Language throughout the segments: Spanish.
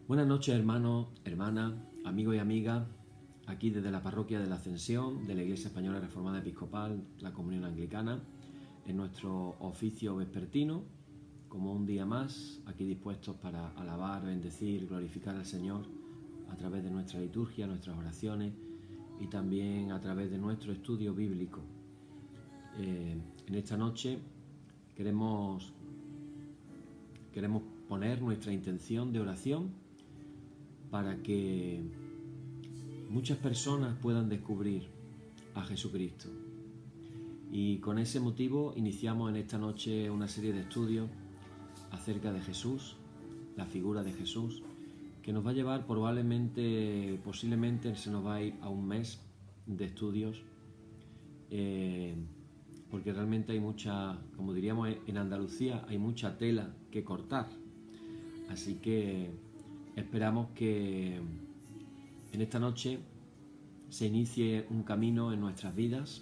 Buenas noches, hermanos, hermanas, amigos y amigas, aquí desde la Parroquia de la Ascensión de la Iglesia Española Reformada Episcopal, la Comunión Anglicana, en nuestro oficio vespertino, como un día más, aquí dispuestos para alabar, bendecir, glorificar al Señor a través de nuestra liturgia, nuestras oraciones y también a través de nuestro estudio bíblico. En esta noche queremos poner nuestra intención de oración para que muchas personas puedan descubrir a Jesucristo. Y con ese motivo iniciamos en esta noche una serie de estudios acerca de Jesús, la figura de Jesús, que nos va a llevar posiblemente se nos va a ir a un mes de estudios, porque realmente hay mucha, como diríamos en Andalucía, hay mucha tela que cortar. Así que esperamos que en esta noche se inicie un camino en nuestras vidas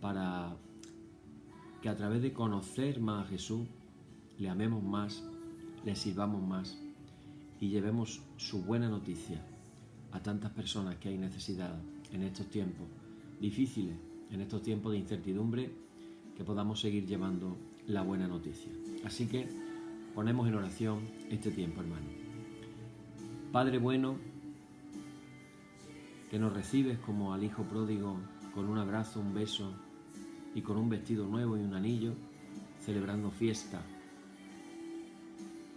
para que a través de conocer más a Jesús, le amemos más, le sirvamos más y llevemos su buena noticia a tantas personas que hay necesidad en estos tiempos difíciles, en estos tiempos de incertidumbre, que podamos seguir llevando la buena noticia. Así que ponemos en oración este tiempo, hermano. Padre bueno, que nos recibes como al hijo pródigo con un abrazo, un beso y con un vestido nuevo y un anillo, celebrando fiesta.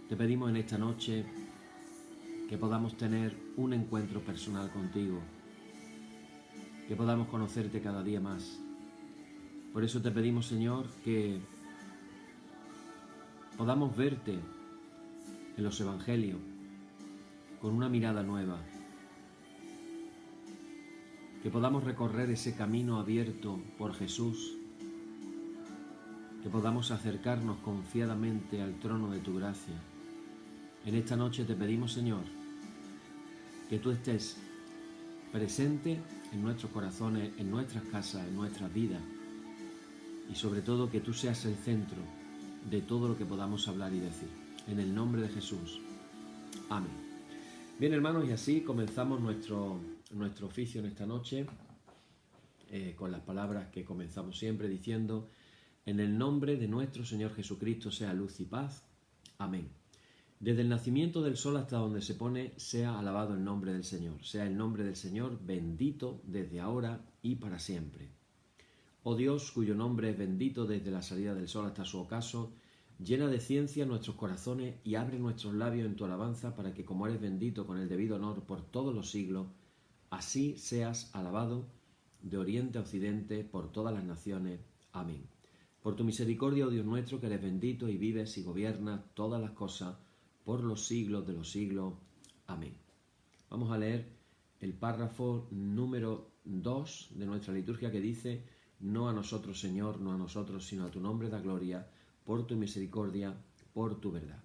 Te pedimos en esta noche que podamos tener un encuentro personal contigo, que podamos conocerte cada día más. Por eso te pedimos, Señor, que podamos verte en los evangelios con una mirada nueva, que podamos recorrer ese camino abierto por Jesús, que podamos acercarnos confiadamente al trono de tu gracia. En esta noche te pedimos, Señor, que tú estés presente en nuestros corazones, en nuestras casas, en nuestras vidas, y sobre todo que tú seas el centro de todo lo que podamos hablar y decir. En el nombre de Jesús. Amén. Bien, hermanos, y así comenzamos nuestro oficio en esta noche, con las palabras que comenzamos siempre diciendo: en el nombre de nuestro Señor Jesucristo sea luz y paz. Amén. Desde el nacimiento del sol hasta donde se pone, sea alabado el nombre del Señor. Sea el nombre del Señor bendito desde ahora y para siempre. Oh Dios, cuyo nombre es bendito desde la salida del sol hasta su ocaso, llena de ciencia nuestros corazones y abre nuestros labios en tu alabanza, para que, como eres bendito con el debido honor por todos los siglos, así seas alabado de oriente a occidente por todas las naciones. Amén. Por tu misericordia, oh Dios nuestro, que eres bendito y vives y gobiernas todas las cosas por los siglos de los siglos. Amén. Vamos a leer el párrafo número 2 de nuestra liturgia, que dice: no a nosotros, Señor, no a nosotros, sino a tu nombre da gloria, por tu misericordia, por tu verdad.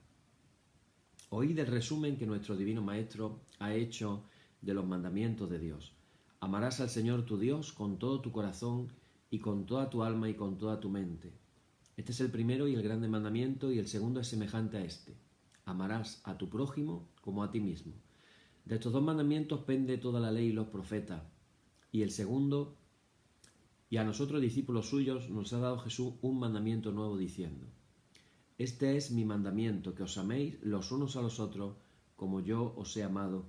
Oíd el resumen que nuestro divino Maestro ha hecho de los mandamientos de Dios. Amarás al Señor tu Dios con todo tu corazón y con toda tu alma y con toda tu mente. Este es el primero y el grande mandamiento, y el segundo es semejante a este: amarás a tu prójimo como a ti mismo. De estos dos mandamientos pende toda la ley y los profetas. Y el segundo: y a nosotros, discípulos suyos, nos ha dado Jesús un mandamiento nuevo, diciendo: este es mi mandamiento, que os améis los unos a los otros como yo os he amado.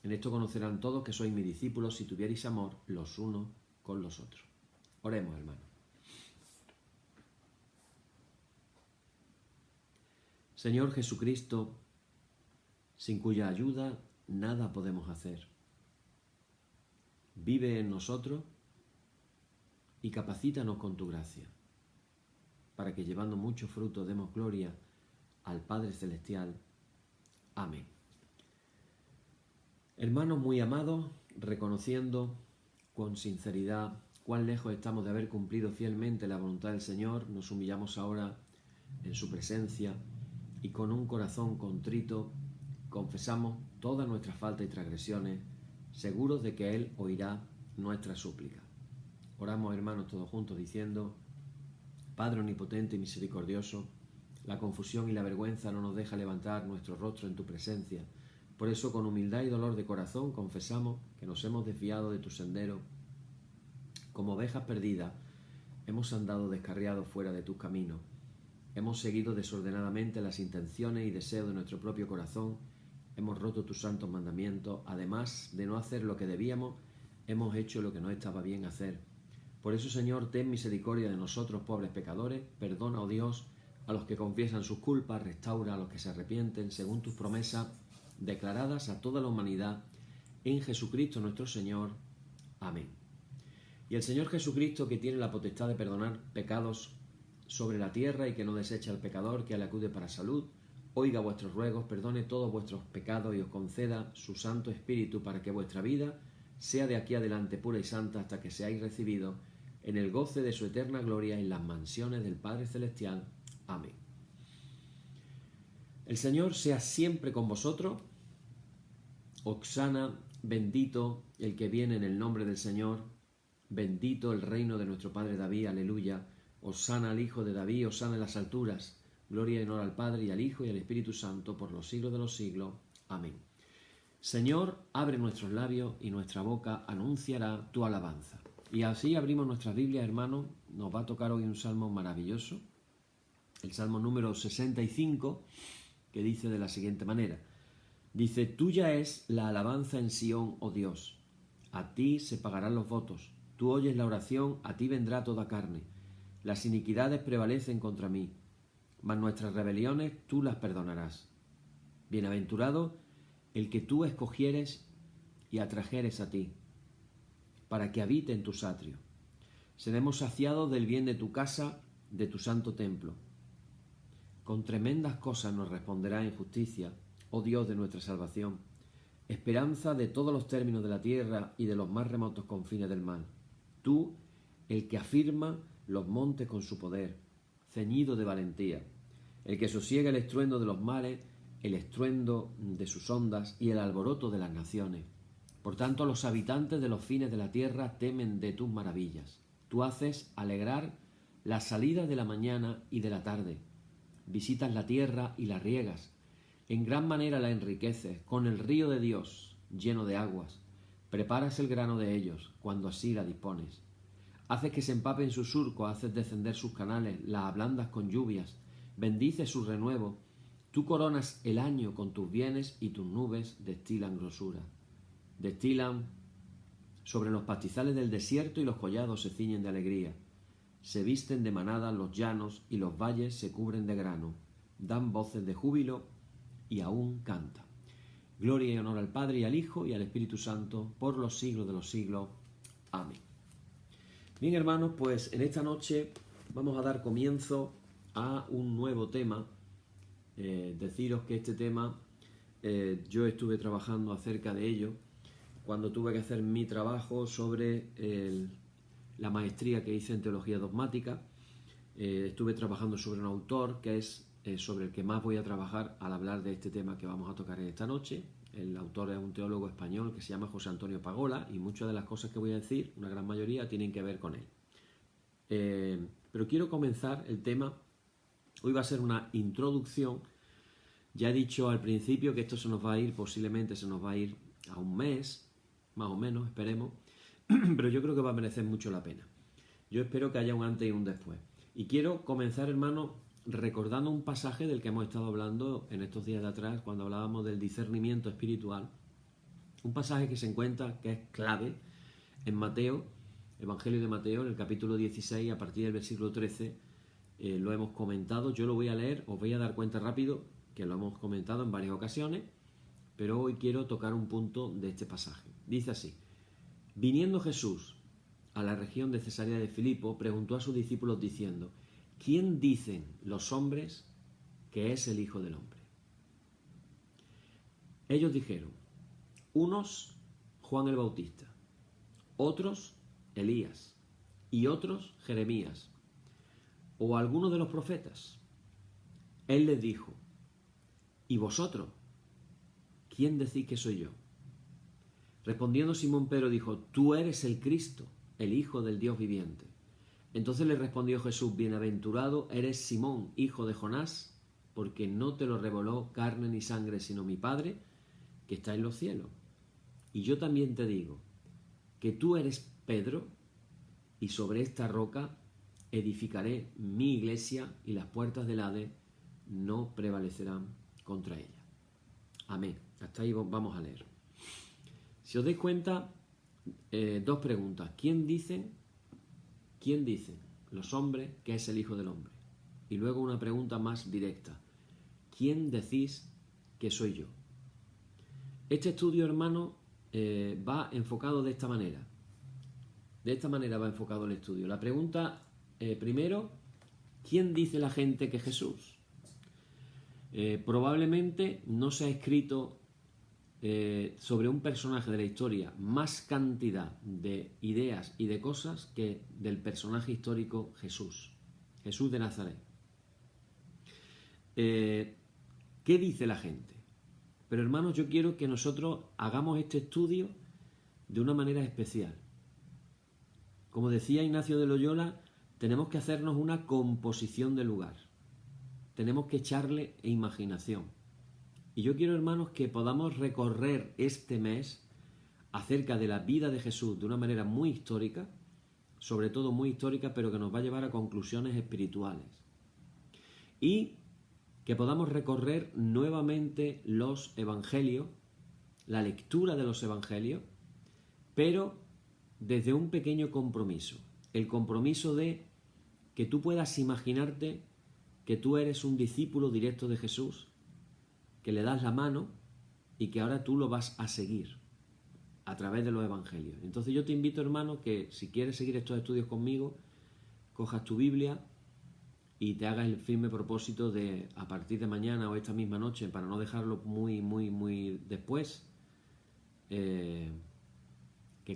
En esto conocerán todos que sois mis discípulos, si tuvierais amor los unos con los otros. Oremos, hermanos. Señor Jesucristo, sin cuya ayuda nada podemos hacer, vive en nosotros y capacítanos con tu gracia, para que, llevando mucho fruto, demos gloria al Padre Celestial. Amén. Hermanos muy amados, reconociendo con sinceridad cuán lejos estamos de haber cumplido fielmente la voluntad del Señor, nos humillamos ahora en su presencia y con un corazón contrito confesamos todas nuestras faltas y transgresiones, seguros de que Él oirá nuestra súplica. Oramos, hermanos, todos juntos diciendo: Padre omnipotente y misericordioso, la confusión y la vergüenza no nos deja levantar nuestro rostro en tu presencia, Por eso, con humildad y dolor de corazón, confesamos que nos hemos desviado de tu sendero. Como ovejas perdidas, hemos andado descarriados fuera de tus caminos. Hemos seguido desordenadamente las intenciones y deseos de nuestro propio corazón. Hemos roto tus santos mandamientos. Además de no hacer lo que debíamos, hemos hecho lo que no estaba bien hacer. Por eso, Señor, ten misericordia de nosotros, pobres pecadores. Perdona, oh Dios, a los que confiesan sus culpas. Restaura a los que se arrepienten, según tus promesas declaradas a toda la humanidad en Jesucristo nuestro Señor. Amén. Y el Señor Jesucristo, que tiene la potestad de perdonar pecados sobre la tierra y que no desecha al pecador que le acude para salud, oiga vuestros ruegos, perdone todos vuestros pecados y os conceda su Santo Espíritu para que vuestra vida sea de aquí adelante pura y santa hasta que seáis recibidos en el goce de su eterna gloria en las mansiones del Padre Celestial. Amén. El Señor sea siempre con vosotros. Hosanna, bendito el que viene en el nombre del Señor. Bendito el reino de nuestro Padre David. Aleluya. Hosanna al Hijo de David. Hosanna en las alturas. Gloria y honor al Padre y al Hijo y al Espíritu Santo por los siglos de los siglos. Amén. Señor, abre nuestros labios y nuestra boca anunciará tu alabanza. Y así abrimos nuestras Biblias, hermanos. Nos va a tocar hoy un salmo maravilloso. El salmo número 65, que dice de la siguiente manera. Dice, tuya es la alabanza en Sión, oh Dios. A ti se pagarán los votos. Tú oyes la oración, a ti vendrá toda carne. Las iniquidades prevalecen contra mí, mas nuestras rebeliones tú las perdonarás. Bienaventurado el que tú escogieres y atrajeres a ti, para que habite en tus atrios. Seremos saciados del bien de tu casa, de tu santo templo. Con tremendas cosas nos responderá en justicia, oh Dios de nuestra salvación, esperanza de todos los términos de la tierra y de los más remotos confines del mar. Tú, el que afirma los montes con su poder, ceñido de valentía, el que sosiega el estruendo de los mares, el estruendo de sus ondas y el alboroto de las naciones. Por tanto, los habitantes de los fines de la tierra temen de tus maravillas. Tú haces alegrar la salida de la mañana y de la tarde. Visitas la tierra y la riegas. En gran manera la enriqueces con el río de Dios, lleno de aguas. Preparas el grano de ellos, cuando así la dispones. Haces que se empapen sus surcos, haces descender sus canales, las ablandas con lluvias. Bendices su renuevo. Tú coronas el año con tus bienes y tus nubes destilan grosura. Destilan sobre los pastizales del desierto y los collados se ciñen de alegría. Se visten de manada los llanos y los valles se cubren de grano. Dan voces de júbilo y aún cantan. Gloria y honor al Padre y al Hijo y al Espíritu Santo por los siglos de los siglos. Amén. Bien, hermanos, pues en esta noche vamos a dar comienzo a un nuevo tema. Deciros que este tema yo estuve trabajando acerca de ello cuando tuve que hacer mi trabajo sobre la maestría que hice en Teología Dogmática. Estuve trabajando sobre un autor que es sobre el que más voy a trabajar al hablar de este tema que vamos a tocar en esta noche. El autor es un teólogo español que se llama José Antonio Pagola y muchas de las cosas que voy a decir, una gran mayoría, tienen que ver con él. Pero quiero comenzar el tema. Hoy va a ser una introducción. Ya he dicho al principio que esto se nos va a ir, posiblemente se nos va a ir a un mes, más o menos, esperemos, pero yo creo que va a merecer mucho la pena. Yo espero que haya un antes y un después. Y quiero comenzar, hermano, recordando un pasaje del que hemos estado hablando en estos días de atrás, cuando hablábamos del discernimiento espiritual. Un pasaje que se encuentra, que es clave, en Mateo, Evangelio de Mateo, en el capítulo 16, a partir del versículo 13, lo hemos comentado. Yo lo voy a leer, os voy a dar cuenta rápido, que lo hemos comentado en varias ocasiones, pero hoy quiero tocar un punto de este pasaje. Dice así: viniendo Jesús a la región de Cesarea de Filipo, preguntó a sus discípulos diciendo: ¿quién dicen los hombres que es el Hijo del Hombre? Ellos dijeron: unos Juan el Bautista, otros Elías y otros Jeremías o alguno de los profetas. Él les dijo: ¿y vosotros? ¿Quién decís que soy yo? Respondiendo Simón Pedro dijo: tú eres el Cristo, el Hijo del Dios viviente. Entonces le respondió Jesús: bienaventurado eres Simón, hijo de Jonás, porque no te lo reveló carne ni sangre, sino mi Padre que está en los cielos. Y yo también te digo que tú eres Pedro, y sobre esta roca edificaré mi iglesia, y las puertas del Hades no prevalecerán contra ella. Amén. Hasta ahí vamos a leer. Si os dais cuenta, dos preguntas. ¿Quién dicen los hombres que es el Hijo del Hombre? Y luego una pregunta más directa. ¿Quién decís que soy yo? Este estudio, hermano, va enfocado de esta manera. De esta manera va enfocado el estudio. La pregunta, primero, ¿quién dice la gente que es Jesús? Probablemente no se ha escrito sobre un personaje de la historia más cantidad de ideas y de cosas que del personaje histórico Jesús de Nazaret. ¿Qué dice la gente? Pero hermanos, yo quiero que nosotros hagamos este estudio de una manera especial. Como decía Ignacio de Loyola, tenemos que hacernos una composición del lugar. Tenemos que echarle imaginación. Y yo quiero, hermanos, que podamos recorrer este mes acerca de la vida de Jesús de una manera muy histórica, sobre todo muy histórica, pero que nos va a llevar a conclusiones espirituales. Y que podamos recorrer nuevamente los evangelios, la lectura de los evangelios, pero desde un pequeño compromiso. El compromiso de que tú puedas imaginarte que tú eres un discípulo directo de Jesús, que le das la mano y que ahora tú lo vas a seguir a través de los evangelios. Entonces yo te invito, hermano, que si quieres seguir estos estudios conmigo, cojas tu Biblia y te hagas el firme propósito de, a partir de mañana o esta misma noche, para no dejarlo muy después, que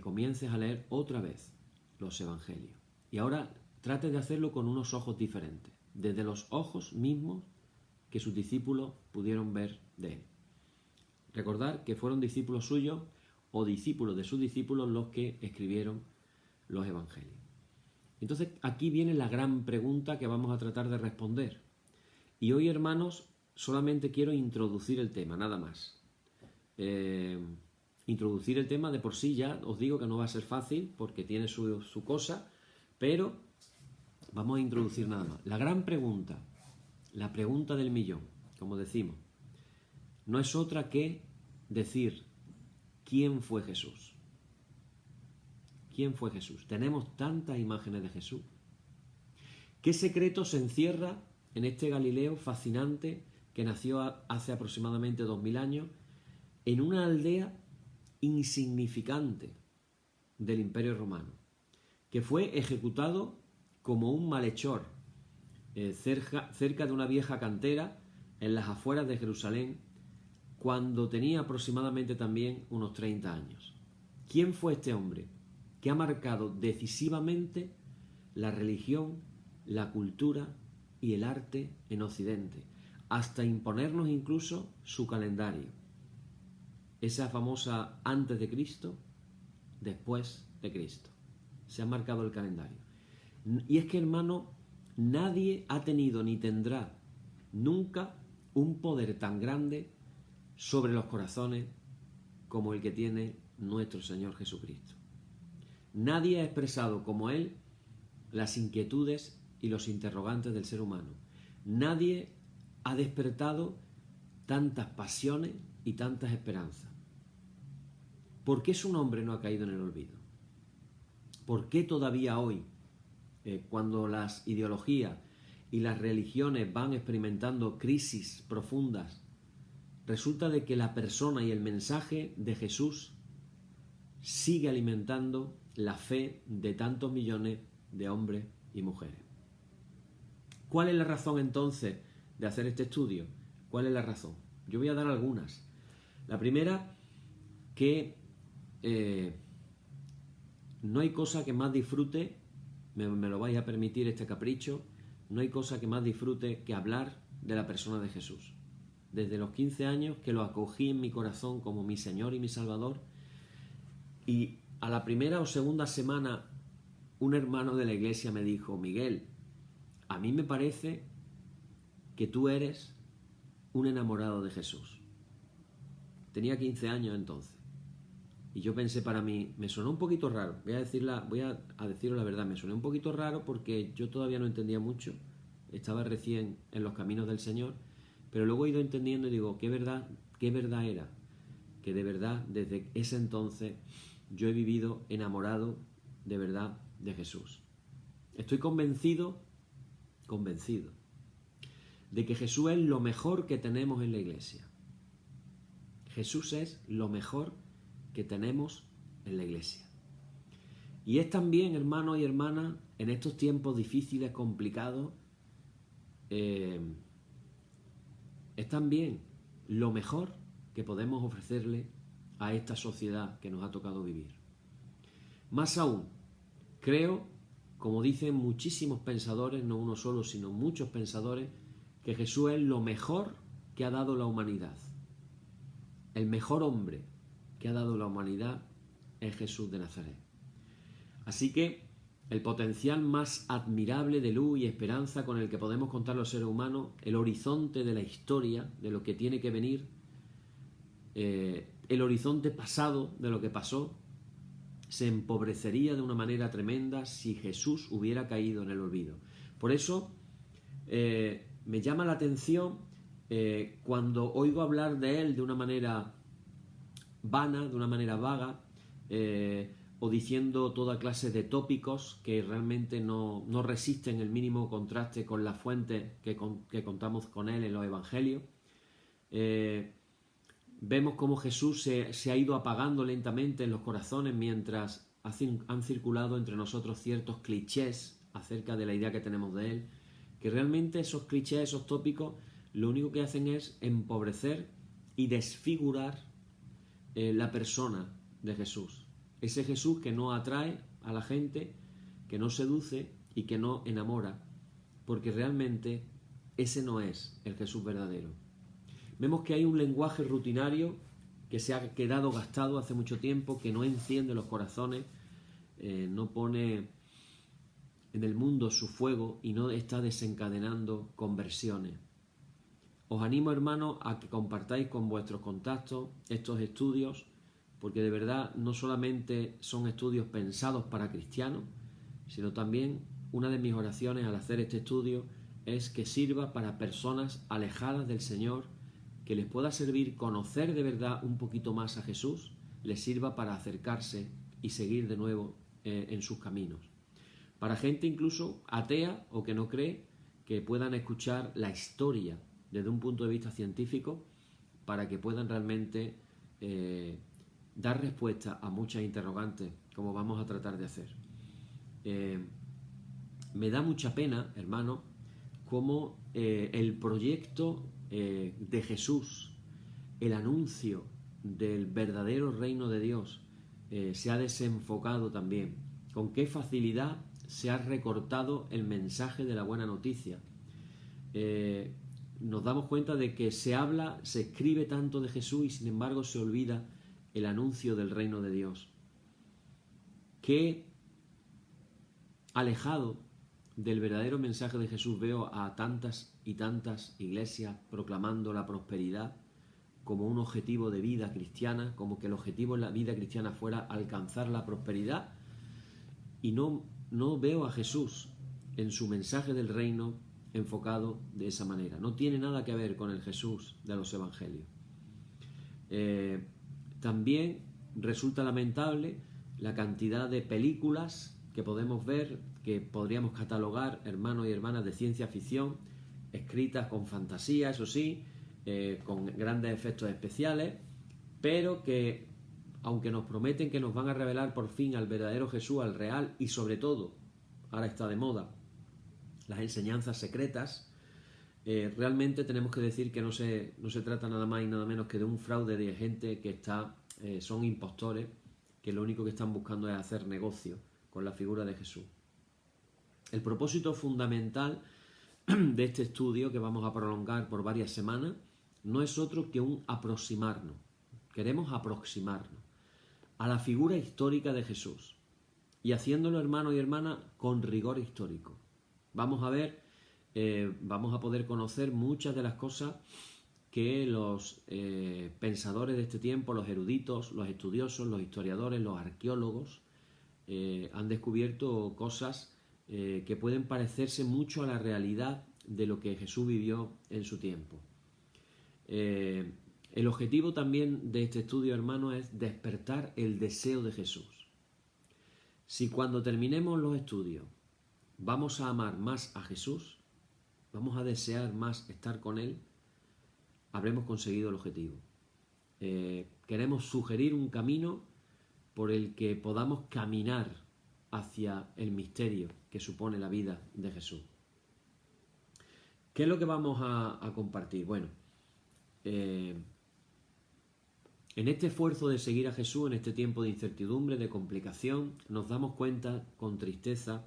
comiences a leer otra vez los evangelios. Y ahora trate de hacerlo con unos ojos diferentes, desde los ojos mismos que sus discípulos pudieron ver de él. Recordar que fueron discípulos suyos o discípulos de sus discípulos los que escribieron los evangelios. Entonces aquí viene la gran pregunta que vamos a tratar de responder. Y hoy, hermanos, solamente quiero introducir el tema, nada más. Introducir el tema de por sí ya os digo que no va a ser fácil porque tiene su cosa, pero vamos a introducir nada más. La gran pregunta, la pregunta del millón, como decimos, no es otra que decir ¿quién fue Jesús? ¿Quién fue Jesús? Tenemos tantas imágenes de Jesús. ¿Qué secreto se encierra en este Galileo fascinante que nació hace aproximadamente 2000 años en una aldea insignificante del Imperio Romano, que fue ejecutado como un malhechor cerca de una vieja cantera en las afueras de Jerusalén cuando tenía aproximadamente también unos 30 años? ¿Quién fue este hombre que ha marcado decisivamente la religión, la cultura y el arte en Occidente, hasta imponernos incluso su calendario? Esa famosa antes de Cristo, después de Cristo. Se ha marcado el calendario. Y es que, hermano, nadie ha tenido ni tendrá nunca un poder tan grande sobre los corazones como el que tiene nuestro Señor Jesucristo. Nadie ha expresado como Él las inquietudes y los interrogantes del ser humano. Nadie ha despertado tantas pasiones y tantas esperanzas. ¿Por qué su nombre no ha caído en el olvido? ¿Por qué todavía hoy, cuando las ideologías y las religiones van experimentando crisis profundas, resulta de que la persona y el mensaje de Jesús sigue alimentando la fe de tantos millones de hombres y mujeres? ¿Cuál es la razón entonces de hacer este estudio? ¿Cuál es la razón? Yo voy a dar algunas. La primera, que no hay cosa que más disfrute, me lo vais a permitir este capricho, no hay cosa que más disfrute que hablar de la persona de Jesús. Desde los 15 años que lo acogí en mi corazón como mi Señor y mi Salvador, y a la primera o segunda semana un hermano de la iglesia me dijo: Miguel, a mí me parece que tú eres un enamorado de Jesús. Tenía 15 años entonces. Y yo pensé para mí, me sonó un poquito raro, voy a decirlo la verdad, me sonó un poquito raro porque yo todavía no entendía mucho, estaba recién en los caminos del Señor, pero luego he ido entendiendo y digo, qué verdad era, que de verdad desde ese entonces yo he vivido enamorado de verdad de Jesús. Estoy convencido de que Jesús es lo mejor que tenemos en la iglesia. Jesús es lo mejor que tenemos en la iglesia. Y es también, hermanos y hermanas, en estos tiempos difíciles, complicados, es también lo mejor que podemos ofrecerle a esta sociedad que nos ha tocado vivir. Más aún, creo, como dicen muchísimos pensadores, no uno solo, sino muchos pensadores, que Jesús es lo mejor que ha dado la humanidad. El mejor hombre que ha dado la humanidad es Jesús de Nazaret. Así que el potencial más admirable de luz y esperanza con el que podemos contar los seres humanos, el horizonte de la historia, de lo que tiene que venir, el horizonte pasado de lo que pasó, se empobrecería de una manera tremenda si Jesús hubiera caído en el olvido. Por eso me llama la atención cuando oigo hablar de él de una manera vana, de una manera vaga, o diciendo toda clase de tópicos que realmente no resisten el mínimo contraste con la fuente que contamos con él en los evangelios. Vemos cómo Jesús se ha ido apagando lentamente en los corazones mientras han circulado entre nosotros ciertos clichés acerca de la idea que tenemos de él, que realmente esos clichés, esos tópicos, lo único que hacen es empobrecer y desfigurar la persona de Jesús. Ese Jesús que no atrae a la gente, que no seduce y que no enamora, porque realmente ese no es el Jesús verdadero. Vemos que hay un lenguaje rutinario que se ha quedado gastado hace mucho tiempo, que no enciende los corazones, no pone en el mundo su fuego y no está desencadenando conversiones. Os animo, hermanos, a que compartáis con vuestros contactos estos estudios, porque de verdad no solamente son estudios pensados para cristianos, sino también una de mis oraciones al hacer este estudio es que sirva para personas alejadas del Señor, que les pueda servir conocer de verdad un poquito más a Jesús, les sirva para acercarse y seguir de nuevo en sus caminos. Para gente incluso atea o que no cree, que puedan escuchar la historia desde un punto de vista científico para que puedan realmente dar respuesta a muchas interrogantes, como vamos a tratar de hacer. Me da mucha pena, hermano, cómo el proyecto de Jesús, el anuncio del verdadero reino de Dios, se ha desenfocado también. Con qué facilidad se ha recortado el mensaje de la buena noticia. Nos damos cuenta de que se escribe tanto de Jesús y sin embargo se olvida el anuncio del reino de Dios. Qué alejado del verdadero mensaje de Jesús veo a tantas y tantas iglesias proclamando la prosperidad como un objetivo de vida cristiana, como que el objetivo en la vida cristiana fuera alcanzar la prosperidad, y no veo a Jesús en su mensaje del reino enfocado de esa manera. No tiene nada que ver con el Jesús de los evangelios. También resulta lamentable la cantidad de películas que podemos ver, que podríamos catalogar, hermanos y hermanas, de ciencia ficción, escritas con fantasía, eso sí, con grandes efectos especiales, pero que, aunque nos prometen que nos van a revelar por fin al verdadero Jesús, al real, y sobre todo, ahora está de moda, las enseñanzas secretas, realmente tenemos que decir que no se trata nada más y nada menos que de un fraude de gente que son impostores, que lo único que están buscando es hacer negocio con la figura de Jesús. El propósito fundamental de este estudio, que vamos a prolongar por varias semanas, no es otro que un aproximarnos. Queremos aproximarnos a la figura histórica de Jesús y haciéndolo, hermanos y hermanas, con rigor histórico. Vamos a ver, vamos a poder conocer muchas de las cosas que los pensadores de este tiempo, los eruditos, los estudiosos, los historiadores, los arqueólogos, han descubierto cosas que pueden parecerse mucho a la realidad de lo que Jesús vivió en su tiempo. El objetivo también de este estudio, hermano, es despertar el deseo de Jesús. Si cuando terminemos los estudios vamos a amar más a Jesús, vamos a desear más estar con Él, habremos conseguido el objetivo. Queremos sugerir un camino por el que podamos caminar hacia el misterio que supone la vida de Jesús. ¿Qué es lo que vamos a compartir? Bueno, en este esfuerzo de seguir a Jesús, en este tiempo de incertidumbre, de complicación, nos damos cuenta con tristeza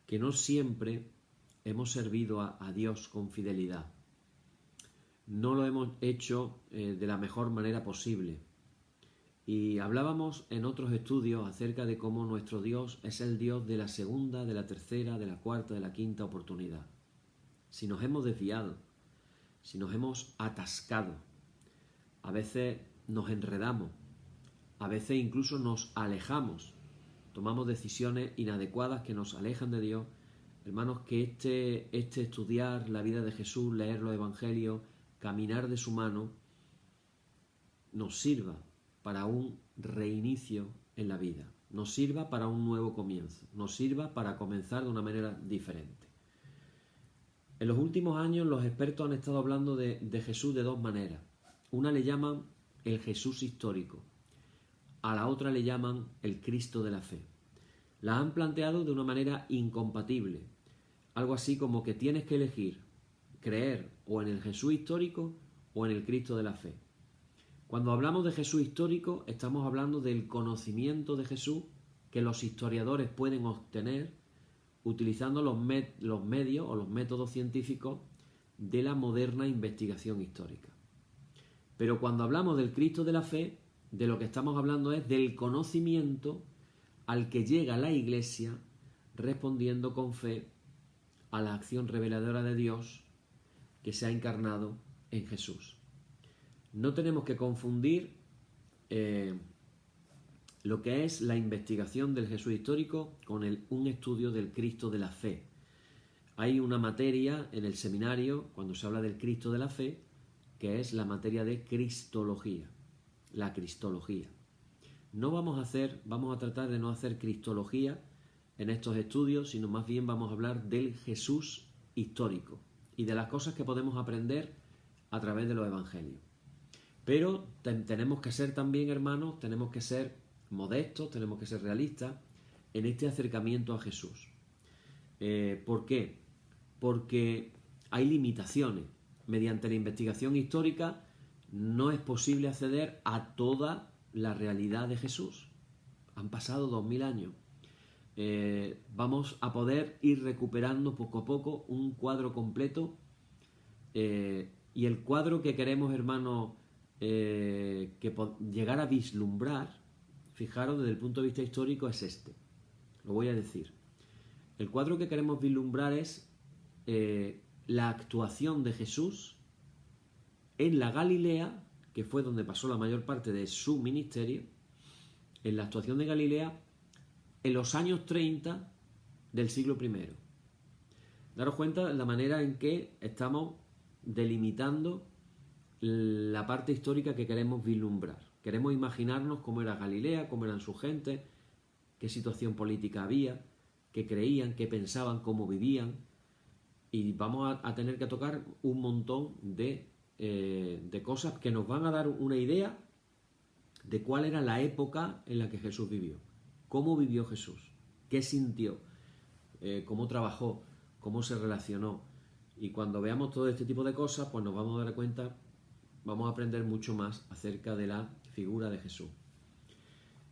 que no siempre hemos servido a Dios con fidelidad. No lo hemos hecho de la mejor manera posible. Y hablábamos en otros estudios acerca de cómo nuestro Dios es el Dios de la segunda, de la tercera, de la cuarta, de la quinta oportunidad. Si nos hemos desviado, si nos hemos atascado, a veces nos enredamos, a veces incluso nos alejamos, tomamos decisiones inadecuadas que nos alejan de Dios. Hermanos, que este estudiar la vida de Jesús, leer los evangelios, caminar de su mano, nos sirva para un reinicio en la vida, nos sirva para un nuevo comienzo, nos sirva para comenzar de una manera diferente. En los últimos años los expertos han estado hablando de Jesús de dos maneras. Una le llaman el Jesús histórico, a la otra le llaman el Cristo de la fe. La han planteado de una manera incompatible, algo así como que tienes que elegir creer o en el Jesús histórico o en el Cristo de la fe. Cuando hablamos de Jesús histórico, estamos hablando del conocimiento de Jesús que los historiadores pueden obtener utilizando los medios o los métodos científicos de la moderna investigación histórica. Pero cuando hablamos del Cristo de la fe, de lo que estamos hablando es del conocimiento al que llega la Iglesia respondiendo con fe a la acción reveladora de Dios que se ha encarnado en Jesús. No tenemos que confundir lo que es la investigación del Jesús histórico con un estudio del Cristo de la fe. Hay una materia en el seminario, cuando se habla del Cristo de la fe, que es la materia de cristología, la cristología. Vamos a tratar de no hacer cristología en estos estudios, sino más bien vamos a hablar del Jesús histórico y de las cosas que podemos aprender a través de los evangelios. Pero tenemos que ser también, hermanos, tenemos que ser modestos, tenemos que ser realistas en este acercamiento a Jesús. ¿Por qué? Porque hay limitaciones. Mediante la investigación histórica no es posible acceder a toda la realidad de Jesús. Han pasado 2000 años. Vamos a poder ir recuperando poco a poco un cuadro completo y el cuadro que queremos, hermanos, llegar a vislumbrar, fijaros, desde el punto de vista histórico es este. Lo voy a decir. El cuadro que queremos vislumbrar es la actuación de Jesús en la Galilea, que fue donde pasó la mayor parte de su ministerio, en la actuación de Galilea en los años 30 del siglo I. Daros cuenta de la manera en que estamos delimitando la parte histórica que queremos vislumbrar. Queremos imaginarnos cómo era Galilea, cómo eran sus gentes, qué situación política había, qué creían, qué pensaban, cómo vivían. Y vamos a tener que tocar un montón de cosas que nos van a dar una idea de cuál era la época en la que Jesús vivió. ¿Cómo vivió Jesús? ¿Qué sintió? ¿Cómo trabajó? ¿Cómo se relacionó? Y cuando veamos todo este tipo de cosas, pues nos vamos a dar cuenta, vamos a aprender mucho más acerca de la figura de Jesús.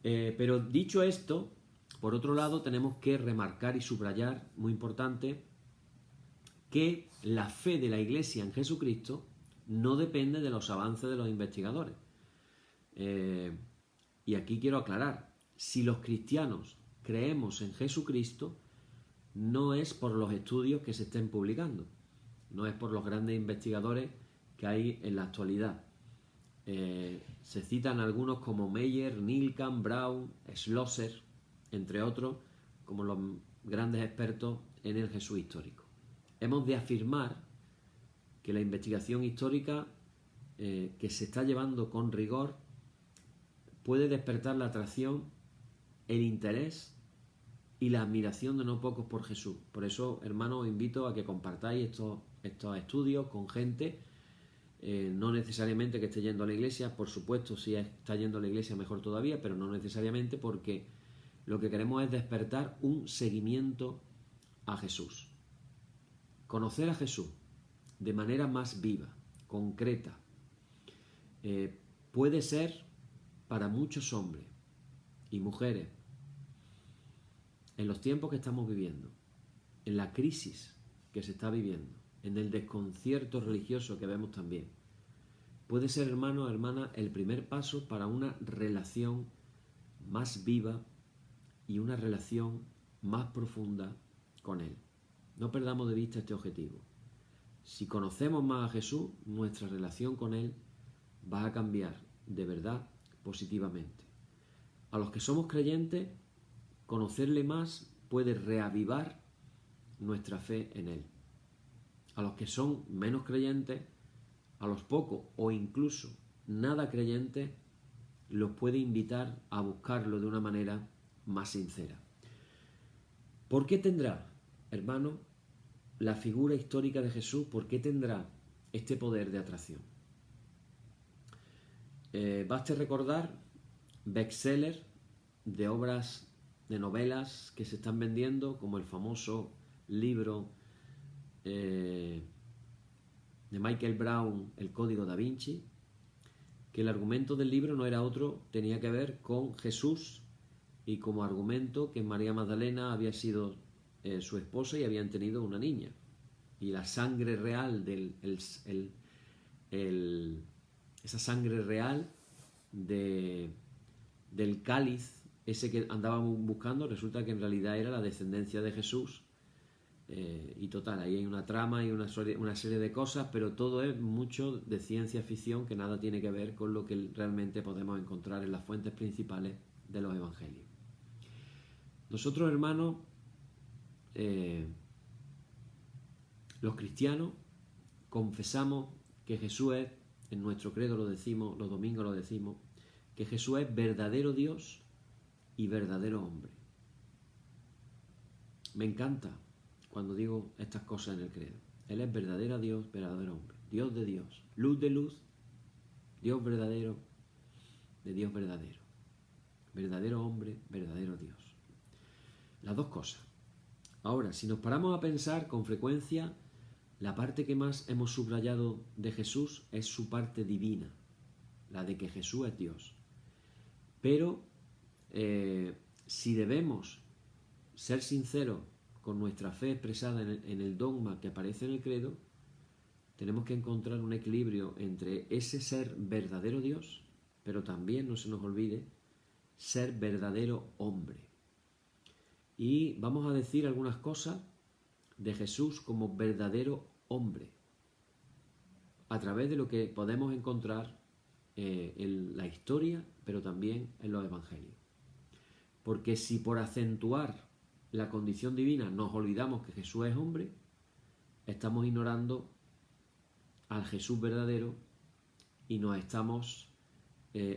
Pero dicho esto, por otro lado, tenemos que remarcar y subrayar, muy importante, que la fe de la Iglesia en Jesucristo no depende de los avances de los investigadores. Y aquí quiero aclarar, si los cristianos creemos en Jesucristo, no es por los estudios que se estén publicando, no es por los grandes investigadores que hay en la actualidad. Se citan algunos como Meyer, Nilkan, Brown, Schlosser, entre otros, como los grandes expertos en el Jesús histórico. Hemos de afirmar que la investigación histórica que se está llevando con rigor puede despertar la atracción, el interés y la admiración de no pocos por Jesús. Por eso, hermanos, os invito a que compartáis estos estudios con gente, no necesariamente que esté yendo a la iglesia, por supuesto, si está yendo a la iglesia mejor todavía, pero no necesariamente, porque lo que queremos es despertar un seguimiento a Jesús. Conocer a Jesús de manera más viva, concreta, puede ser para muchos hombres y mujeres, en los tiempos que estamos viviendo, en la crisis que se está viviendo, en el desconcierto religioso que vemos también, puede ser, hermano o hermana, el primer paso para una relación más viva y una relación más profunda con Él. No perdamos de vista este objetivo. Si conocemos más a Jesús, nuestra relación con Él va a cambiar de verdad positivamente. A los que somos creyentes, conocerle más puede reavivar nuestra fe en Él. A los que son menos creyentes, a los pocos o incluso nada creyentes, los puede invitar a buscarlo de una manera más sincera. ¿Por qué tendrá, hermano, la figura histórica de Jesús, por qué tendrá este poder de atracción? Baste recordar bestsellers de obras, de novelas que se están vendiendo, como el famoso libro de Michael Brown, El Código Da Vinci, que el argumento del libro no era otro, tenía que ver con Jesús, y como argumento que María Magdalena había sido su esposa y habían tenido una niña. Y la sangre real esa sangre real del cáliz, ese que andábamos buscando, resulta que en realidad era la descendencia de Jesús. Y total, ahí hay una trama y una serie de cosas, pero todo es mucho de ciencia ficción que nada tiene que ver con lo que realmente podemos encontrar en las fuentes principales de los evangelios. Nosotros, hermanos, los cristianos, confesamos que Jesús es, en nuestro credo lo decimos, los domingos lo decimos, que Jesús es verdadero Dios y verdadero hombre. Me encanta cuando digo estas cosas en el credo. Él es verdadero Dios, verdadero hombre. Dios de Dios, luz de luz, Dios verdadero de Dios verdadero. Verdadero hombre, verdadero Dios. Las dos cosas. Ahora, si nos paramos a pensar, con frecuencia, la parte que más hemos subrayado de Jesús es su parte divina, la de que Jesús es Dios. Pero si debemos ser sinceros con nuestra fe expresada en el dogma que aparece en el credo, tenemos que encontrar un equilibrio entre ese ser verdadero Dios, pero también, no se nos olvide, ser verdadero hombre. Y vamos a decir algunas cosas de Jesús como verdadero hombre, a través de lo que podemos encontrar en la historia, pero también en los evangelios. Porque si por acentuar la condición divina nos olvidamos que Jesús es hombre, estamos ignorando al Jesús verdadero y nos estamos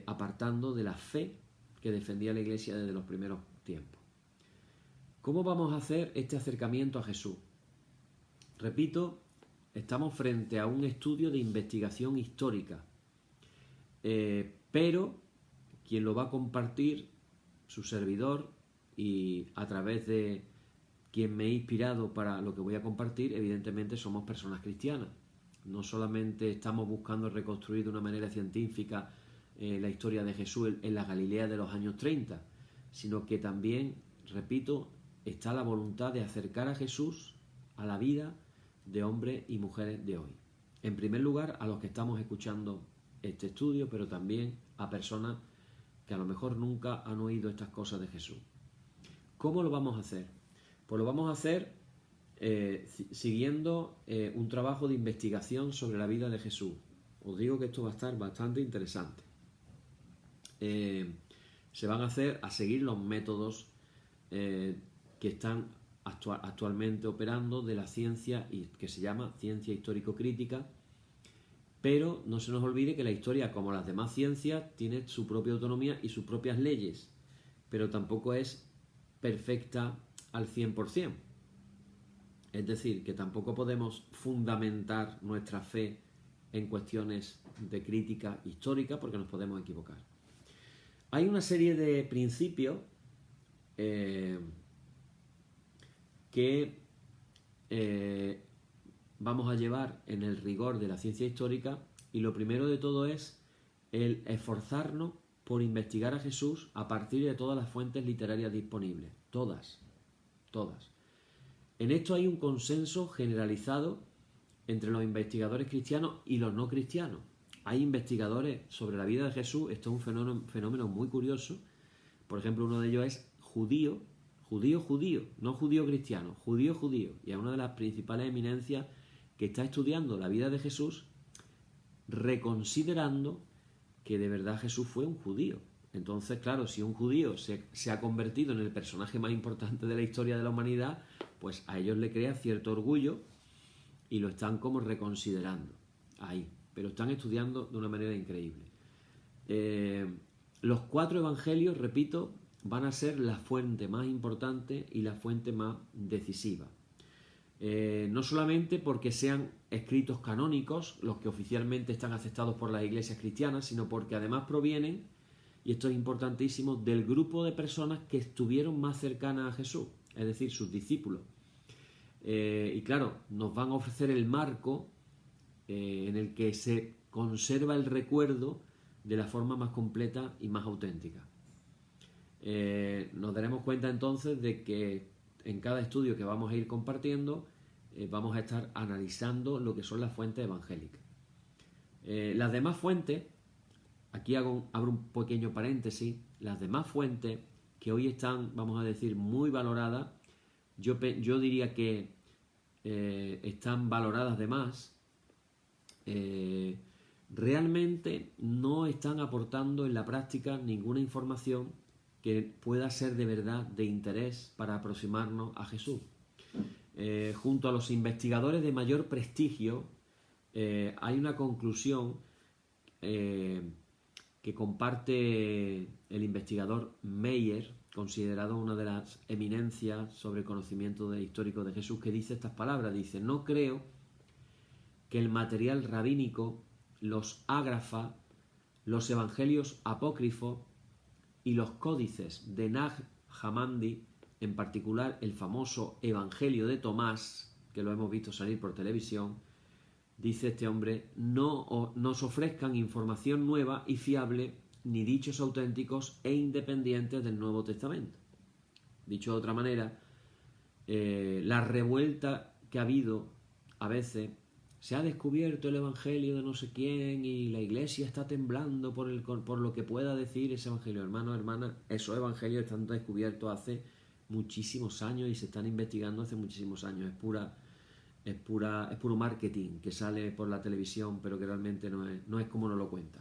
apartando de la fe que defendía la Iglesia desde los primeros tiempos. ¿Cómo vamos a hacer este acercamiento a Jesús? Repito, estamos frente a un estudio de investigación histórica, pero quien lo va a compartir, su servidor, y a través de quien me he inspirado para lo que voy a compartir, evidentemente somos personas cristianas. No solamente estamos buscando reconstruir de una manera científica la historia de Jesús en la Galilea de los años 30, sino que también, repito, está la voluntad de acercar a Jesús a la vida de hombres y mujeres de hoy. En primer lugar, a los que estamos escuchando este estudio, pero también a personas que a lo mejor nunca han oído estas cosas de Jesús. ¿Cómo lo vamos a hacer? Pues lo vamos a hacer siguiendo un trabajo de investigación sobre la vida de Jesús, os digo que esto va a estar bastante interesante. Se van a seguir los métodos que están actualmente operando de la ciencia, y que se llama ciencia histórico-crítica, pero no se nos olvide que la historia, como las demás ciencias, tiene su propia autonomía y sus propias leyes, pero tampoco es perfecta al 100%. Es decir, que tampoco podemos fundamentar nuestra fe en cuestiones de crítica histórica porque nos podemos equivocar. Hay una serie de principios que vamos a llevar en el rigor de la ciencia histórica, y lo primero de todo es el esforzarnos por investigar a Jesús a partir de todas las fuentes literarias disponibles. Todas. En esto hay un consenso generalizado entre los investigadores cristianos y los no cristianos. Hay investigadores sobre la vida de Jesús, esto es un fenómeno muy curioso. Por ejemplo, uno de ellos es judío, no judío cristiano, judío, y es una de las principales eminencias que está estudiando la vida de Jesús, reconsiderando que de verdad Jesús fue un judío. Entonces, claro, si un judío se ha convertido en el personaje más importante de la historia de la humanidad, pues a ellos le crea cierto orgullo y lo están como reconsiderando ahí, pero están estudiando de una manera increíble. Los 4 evangelios, repito, van a ser la fuente más importante y la fuente más decisiva. No solamente porque sean escritos canónicos, los que oficialmente están aceptados por las iglesias cristianas, sino porque además provienen, y esto es importantísimo, del grupo de personas que estuvieron más cercanas a Jesús, es decir, sus discípulos. Y claro, nos van a ofrecer el marco en el que se conserva el recuerdo de la forma más completa y más auténtica. Nos daremos cuenta entonces de que en cada estudio que vamos a ir compartiendo vamos a estar analizando lo que son las fuentes evangélicas. Las demás fuentes, aquí abro un pequeño paréntesis, las demás fuentes que hoy están, vamos a decir, muy valoradas, yo diría que están valoradas de más, realmente no están aportando en la práctica ninguna información que pueda ser de verdad de interés para aproximarnos a Jesús. Junto a los investigadores de mayor prestigio, hay una conclusión que comparte el investigador Meyer, considerado una de las eminencias sobre el conocimiento histórico de Jesús, que dice estas palabras, dice: no creo que el material rabínico, los ágrafas, los evangelios apócrifos y los códices de Nag Hammadi, en particular el famoso Evangelio de Tomás, que lo hemos visto salir por televisión, dice este hombre, no nos ofrezcan información nueva y fiable ni dichos auténticos e independientes del Nuevo Testamento. Dicho de otra manera, la revuelta que ha habido a veces, se ha descubierto el evangelio de no sé quién y la iglesia está temblando por lo que pueda decir ese evangelio. Hermanos, hermanas, esos evangelios están descubiertos hace muchísimos años y se están investigando hace muchísimos años. Es puro marketing que sale por la televisión, pero que realmente no es como nos lo cuenta.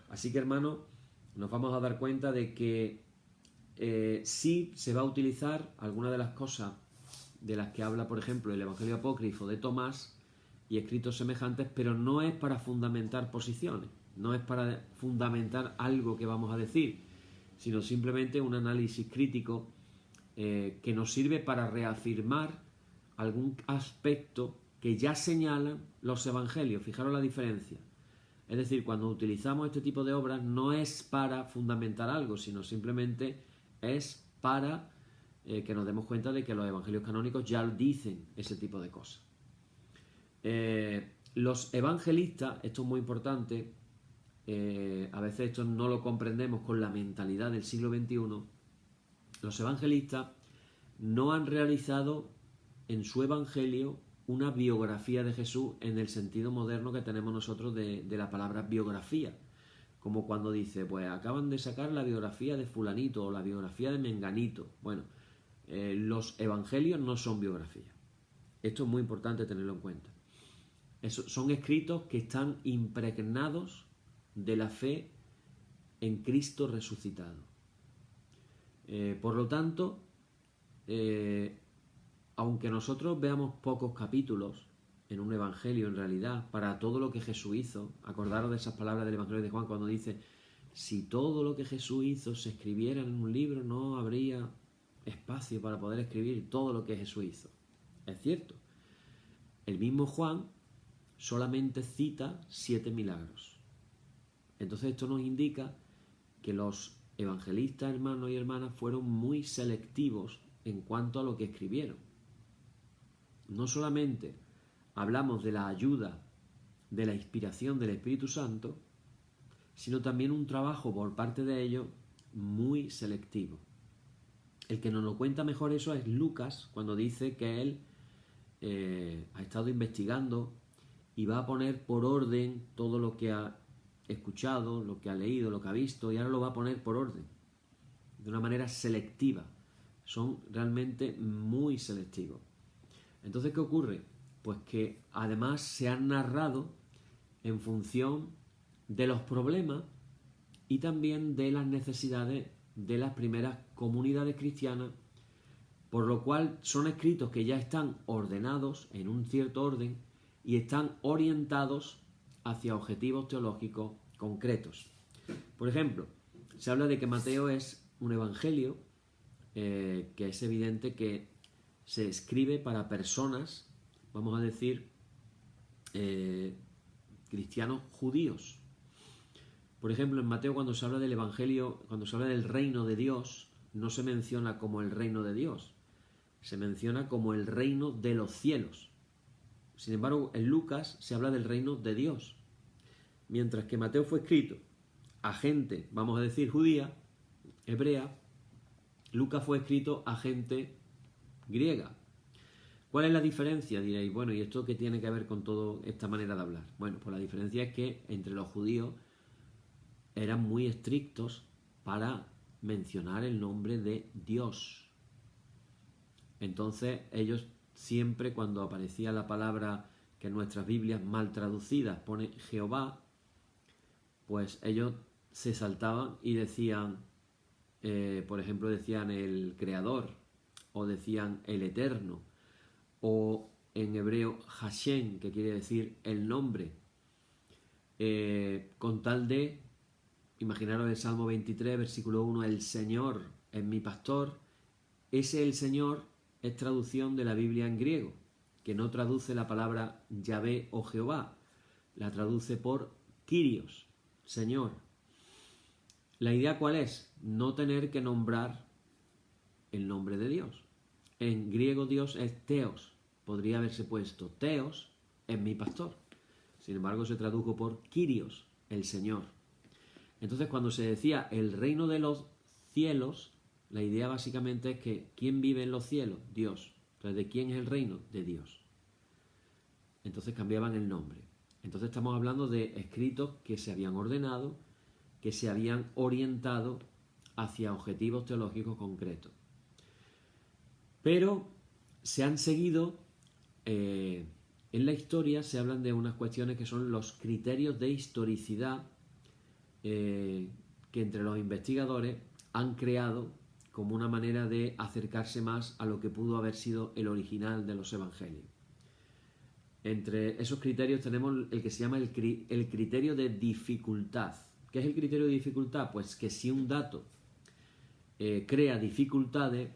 Así que, hermanos, nos vamos a dar cuenta de que sí se va a utilizar alguna de las cosas de las que habla, por ejemplo, el Evangelio apócrifo de Tomás y escritos semejantes, pero no es para fundamentar posiciones, no es para fundamentar algo que vamos a decir, sino simplemente un análisis crítico que nos sirve para reafirmar algún aspecto que ya señalan los evangelios. Fijaros la diferencia. Es decir, cuando utilizamos este tipo de obras no es para fundamentar algo, sino simplemente es para que nos demos cuenta de que los evangelios canónicos ya dicen ese tipo de cosas. Los evangelistas, esto es muy importante, a veces esto no lo comprendemos con la mentalidad del siglo XXI, los evangelistas no han realizado en su evangelio una biografía de Jesús en el sentido moderno que tenemos nosotros de la palabra biografía, como cuando dice, pues acaban de sacar la biografía de fulanito o la biografía de menganito. Bueno, los evangelios no son biografías. Esto es muy importante tenerlo en cuenta. Son escritos que están impregnados de la fe en Cristo resucitado. Por lo tanto, aunque nosotros veamos pocos capítulos en un evangelio, en realidad, para todo lo que Jesús hizo, acordaros de esas palabras del Evangelio de Juan cuando dice: si todo lo que Jesús hizo se escribiera en un libro, no habría espacio para poder escribir todo lo que Jesús hizo. Es cierto. El mismo Juan solamente cita 7 milagros. Entonces esto nos indica que los evangelistas, hermanos y hermanas, fueron muy selectivos en cuanto a lo que escribieron. No solamente hablamos de la ayuda, de la inspiración del Espíritu Santo, sino también un trabajo por parte de ellos muy selectivo. El que nos lo cuenta mejor eso es Lucas, cuando dice que él ha estado investigando y va a poner por orden todo lo que ha escuchado, lo que ha leído, lo que ha visto, y ahora lo va a poner por orden, de una manera selectiva. Son realmente muy selectivos. Entonces, ¿qué ocurre? Pues que además se han narrado en función de los problemas y también de las necesidades de las primeras comunidades cristianas, por lo cual son escritos que ya están ordenados en un cierto orden y están orientados hacia objetivos teológicos concretos. Por ejemplo, se habla de que Mateo es un evangelio que es evidente que se escribe para personas, vamos a decir, cristianos judíos. Por ejemplo, en Mateo, cuando se habla del evangelio, cuando se habla del reino de Dios, no se menciona como el reino de Dios, se menciona como el reino de los cielos. Sin embargo, en Lucas se habla del reino de Dios. Mientras que Mateo fue escrito a gente, vamos a decir, judía, hebrea, Lucas fue escrito a gente griega. ¿Cuál es la diferencia? Diréis, bueno, ¿y esto qué tiene que ver con toda esta manera de hablar? Bueno, pues la diferencia es que entre los judíos eran muy estrictos para mencionar el nombre de Dios. Entonces ellos siempre, cuando aparecía la palabra que en nuestras Biblias mal traducidas pone Jehová, pues ellos se saltaban y decían, por ejemplo, decían el Creador, o decían el Eterno, o en hebreo Hashem, que quiere decir el nombre, con tal de, imaginaros el Salmo 23, versículo 1, el Señor es mi pastor. Ese el Señor es traducción de la Biblia en griego, que no traduce la palabra Yahvé o Jehová, la traduce por Kyrios, Señor. ¿La idea cuál es? No tener que nombrar el nombre de Dios. En griego Dios es Theos. Podría haberse puesto Theos es mi pastor. Sin embargo, se tradujo por Kyrios, el Señor. Entonces, cuando se decía el reino de los cielos, la idea básicamente es que ¿quién vive en los cielos? Dios. Entonces, ¿de quién es el reino? De Dios. Entonces cambiaban el nombre. Entonces estamos hablando de escritos que se habían ordenado, que se habían orientado hacia objetivos teológicos concretos. Pero se han seguido, en la historia se hablan de unas cuestiones que son los criterios de historicidad que entre los investigadores han creado como una manera de acercarse más a lo que pudo haber sido el original de los evangelios. Entre esos criterios tenemos el que se llama el criterio de dificultad. ¿Qué es el criterio de dificultad? Pues que si un dato crea dificultades,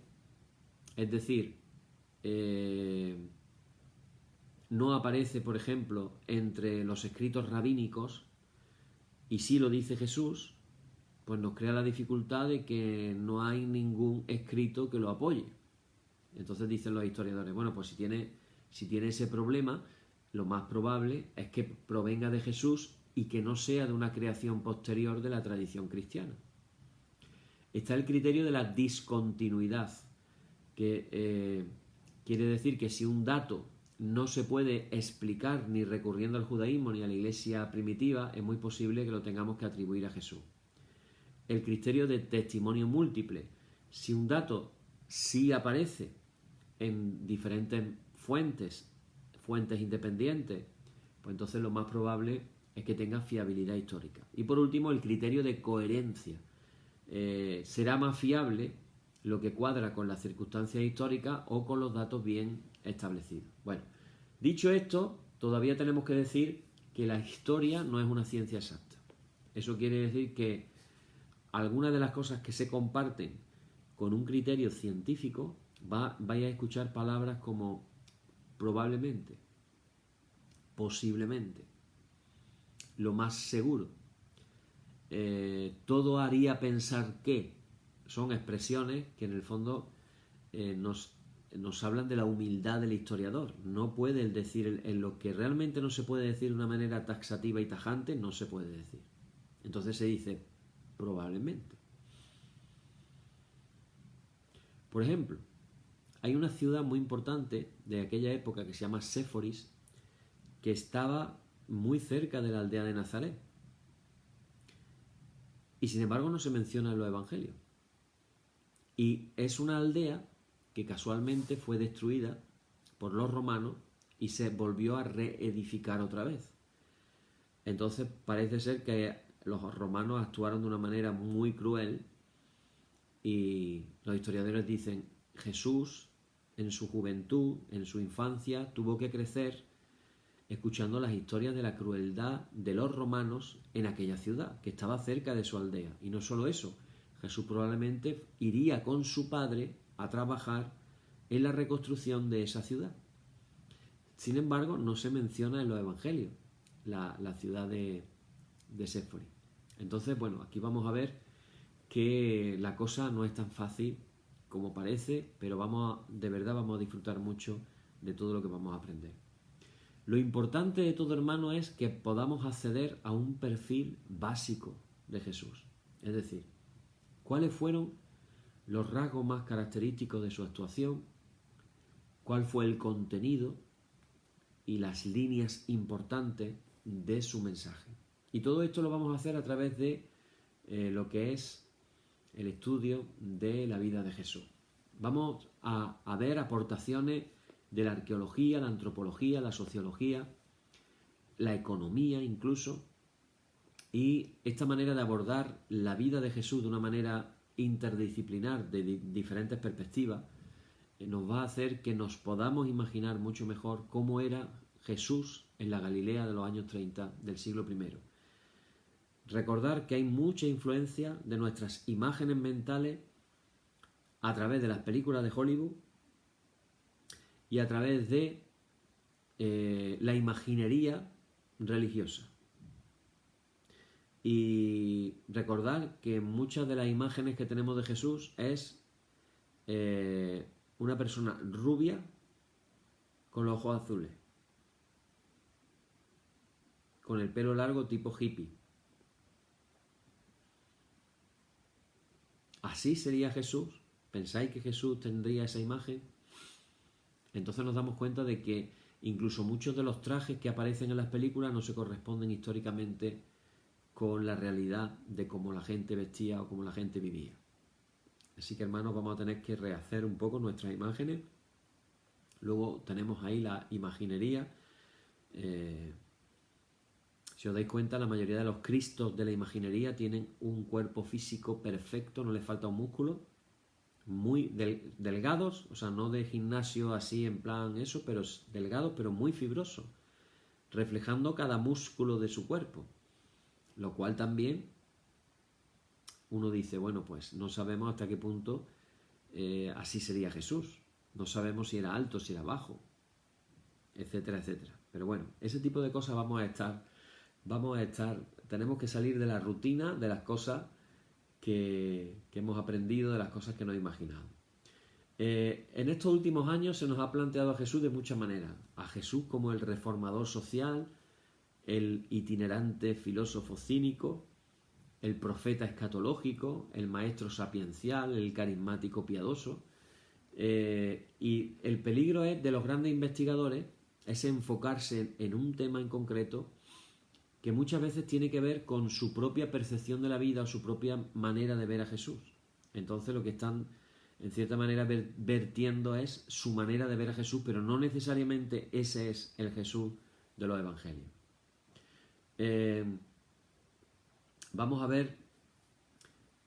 es decir, no aparece, por ejemplo, entre los escritos rabínicos y sí lo dice Jesús, pues nos crea la dificultad de que no hay ningún escrito que lo apoye. Entonces dicen los historiadores, bueno, pues si tiene ese problema, lo más probable es que provenga de Jesús y que no sea de una creación posterior de la tradición cristiana. Está el criterio de la discontinuidad, que quiere decir que si un dato no se puede explicar ni recurriendo al judaísmo ni a la iglesia primitiva, es muy posible que lo tengamos que atribuir a Jesús. El criterio de testimonio múltiple. Si un dato sí aparece en diferentes fuentes independientes, pues entonces lo más probable es que tenga fiabilidad histórica. Y por último, el criterio de coherencia. Será más fiable lo que cuadra con las circunstancias históricas o con los datos bien establecidos. Bueno, dicho esto, todavía tenemos que decir que la historia no es una ciencia exacta. Eso quiere decir que algunas de las cosas que se comparten con un criterio científico, vais a escuchar palabras como probablemente, posiblemente, lo más seguro. Todo haría pensar que son expresiones que en el fondo nos hablan de la humildad del historiador. No puede decir en lo que realmente no se puede decir de una manera taxativa y tajante, no se puede decir. Entonces se dice probablemente. Por ejemplo, hay una ciudad muy importante de aquella época que se llama Séforis, que estaba muy cerca de la aldea de Nazaret. Y sin embargo no se menciona en los evangelios. Y es una aldea que casualmente fue destruida por los romanos y se volvió a reedificar otra vez. Entonces parece ser que los romanos actuaron de una manera muy cruel y los historiadores dicen: Jesús en su juventud, en su infancia, tuvo que crecer escuchando las historias de la crueldad de los romanos en aquella ciudad, que estaba cerca de su aldea. Y no solo eso, Jesús probablemente iría con su padre a trabajar en la reconstrucción de esa ciudad. Sin embargo, no se menciona en los evangelios la ciudad de Séforis. Entonces, bueno, aquí vamos a ver que la cosa no es tan fácil como parece, pero de verdad vamos a disfrutar mucho de todo lo que vamos a aprender. Lo importante de todo, hermano, es que podamos acceder a un perfil básico de Jesús. Es decir, ¿cuáles fueron los rasgos más característicos de su actuación? ¿Cuál fue el contenido y las líneas importantes de su mensaje? Y todo esto lo vamos a hacer a través de lo que es el estudio de la vida de Jesús. Vamos a ver aportaciones de la arqueología, la antropología, la sociología, la economía incluso, y esta manera de abordar la vida de Jesús de una manera interdisciplinar, de diferentes perspectivas, nos va a hacer que nos podamos imaginar mucho mejor cómo era Jesús en la Galilea de los años 30 del siglo I. Recordar que hay mucha influencia de nuestras imágenes mentales a través de las películas de Hollywood y a través de la imaginería religiosa. Y recordar que muchas de las imágenes que tenemos de Jesús es una persona rubia con los ojos azules, con el pelo largo tipo hippie. ¿Así sería Jesús? ¿Pensáis que Jesús tendría esa imagen? Entonces nos damos cuenta de que incluso muchos de los trajes que aparecen en las películas no se corresponden históricamente con la realidad de cómo la gente vestía o cómo la gente vivía. Así que, hermanos, vamos a tener que rehacer un poco nuestras imágenes. Luego tenemos ahí la imaginería. Si os dais cuenta, la mayoría de los cristos de la imaginería tienen un cuerpo físico perfecto, no les falta un músculo, muy delgados, o sea, no de gimnasio así en plan eso, pero delgados, pero muy fibrosos, reflejando cada músculo de su cuerpo, lo cual también uno dice, bueno, pues no sabemos hasta qué punto así sería Jesús, no sabemos si era alto, si era bajo, etcétera, etcétera. Pero bueno, ese tipo de cosas tenemos que salir de la rutina de las cosas que hemos aprendido, de las cosas que nos imaginamos. En estos últimos años se nos ha planteado a Jesús de muchas maneras. A Jesús como el reformador social, el itinerante filósofo cínico, el profeta escatológico, el maestro sapiencial, el carismático piadoso. Y el peligro de los grandes investigadores es enfocarse en un tema en concreto que muchas veces tiene que ver con su propia percepción de la vida o su propia manera de ver a Jesús. Entonces lo que están, en cierta manera, vertiendo es su manera de ver a Jesús, pero no necesariamente ese es el Jesús de los evangelios. Vamos a ver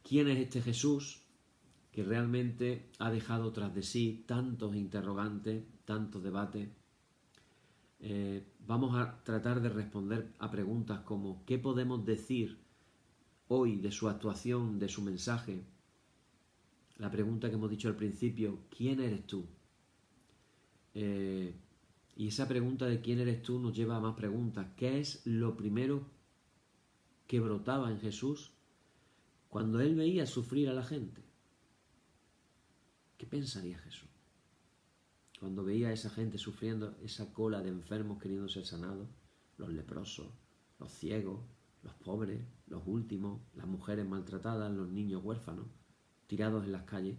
quién es este Jesús que realmente ha dejado tras de sí tantos interrogantes, tantos debates. Vamos a tratar de responder a preguntas como ¿qué podemos decir hoy de su actuación, de su mensaje? La pregunta que hemos dicho al principio, ¿quién eres tú? Y esa pregunta de quién eres tú nos lleva a más preguntas. ¿Qué es lo primero que brotaba en Jesús cuando él veía sufrir a la gente? ¿Qué pensaría Jesús cuando veía a esa gente sufriendo, esa cola de enfermos queriendo ser sanados? Los leprosos, los ciegos, los pobres, los últimos, las mujeres maltratadas, los niños huérfanos, tirados en las calles.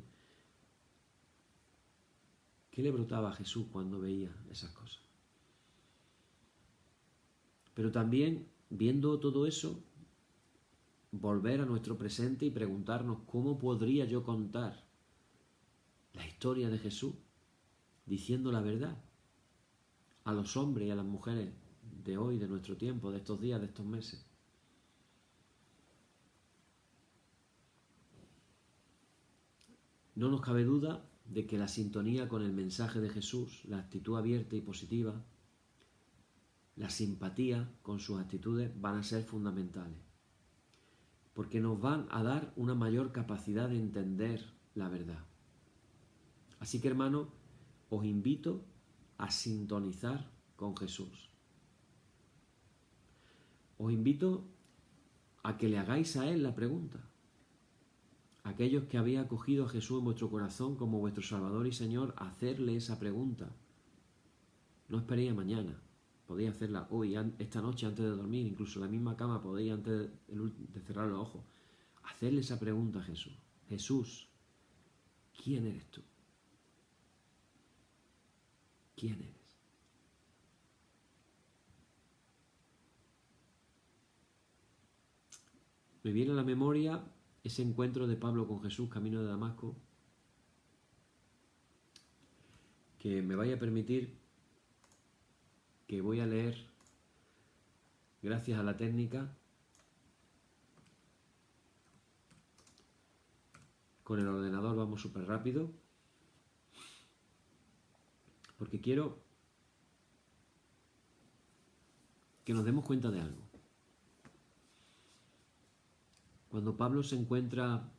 ¿Qué le brotaba a Jesús cuando veía esas cosas? Pero también, viendo todo eso, volver a nuestro presente y preguntarnos cómo podría yo contar la historia de Jesús diciendo la verdad a los hombres y a las mujeres de hoy, de nuestro tiempo, de estos días, de estos meses. No nos cabe duda de que la sintonía con el mensaje de Jesús, la actitud abierta y positiva, la simpatía con sus actitudes van a ser fundamentales, porque nos van a dar una mayor capacidad de entender la verdad. Así que, hermanos, os invito a sintonizar con Jesús. Os invito a que le hagáis a Él la pregunta. Aquellos que habéis acogido a Jesús en vuestro corazón como vuestro Salvador y Señor, hacerle esa pregunta. No esperéis a mañana. Podéis hacerla hoy, esta noche, antes de dormir, incluso en la misma cama, podéis antes de cerrar los ojos. Hacerle esa pregunta a Jesús. Jesús, ¿quién eres tú? ¿Quién eres? Me viene a la memoria ese encuentro de Pablo con Jesús camino de Damasco, que me vaya a permitir que voy a leer, gracias a la técnica, con el ordenador vamos súper rápido, porque quiero que nos demos cuenta de algo. Cuando Pablo se encuentra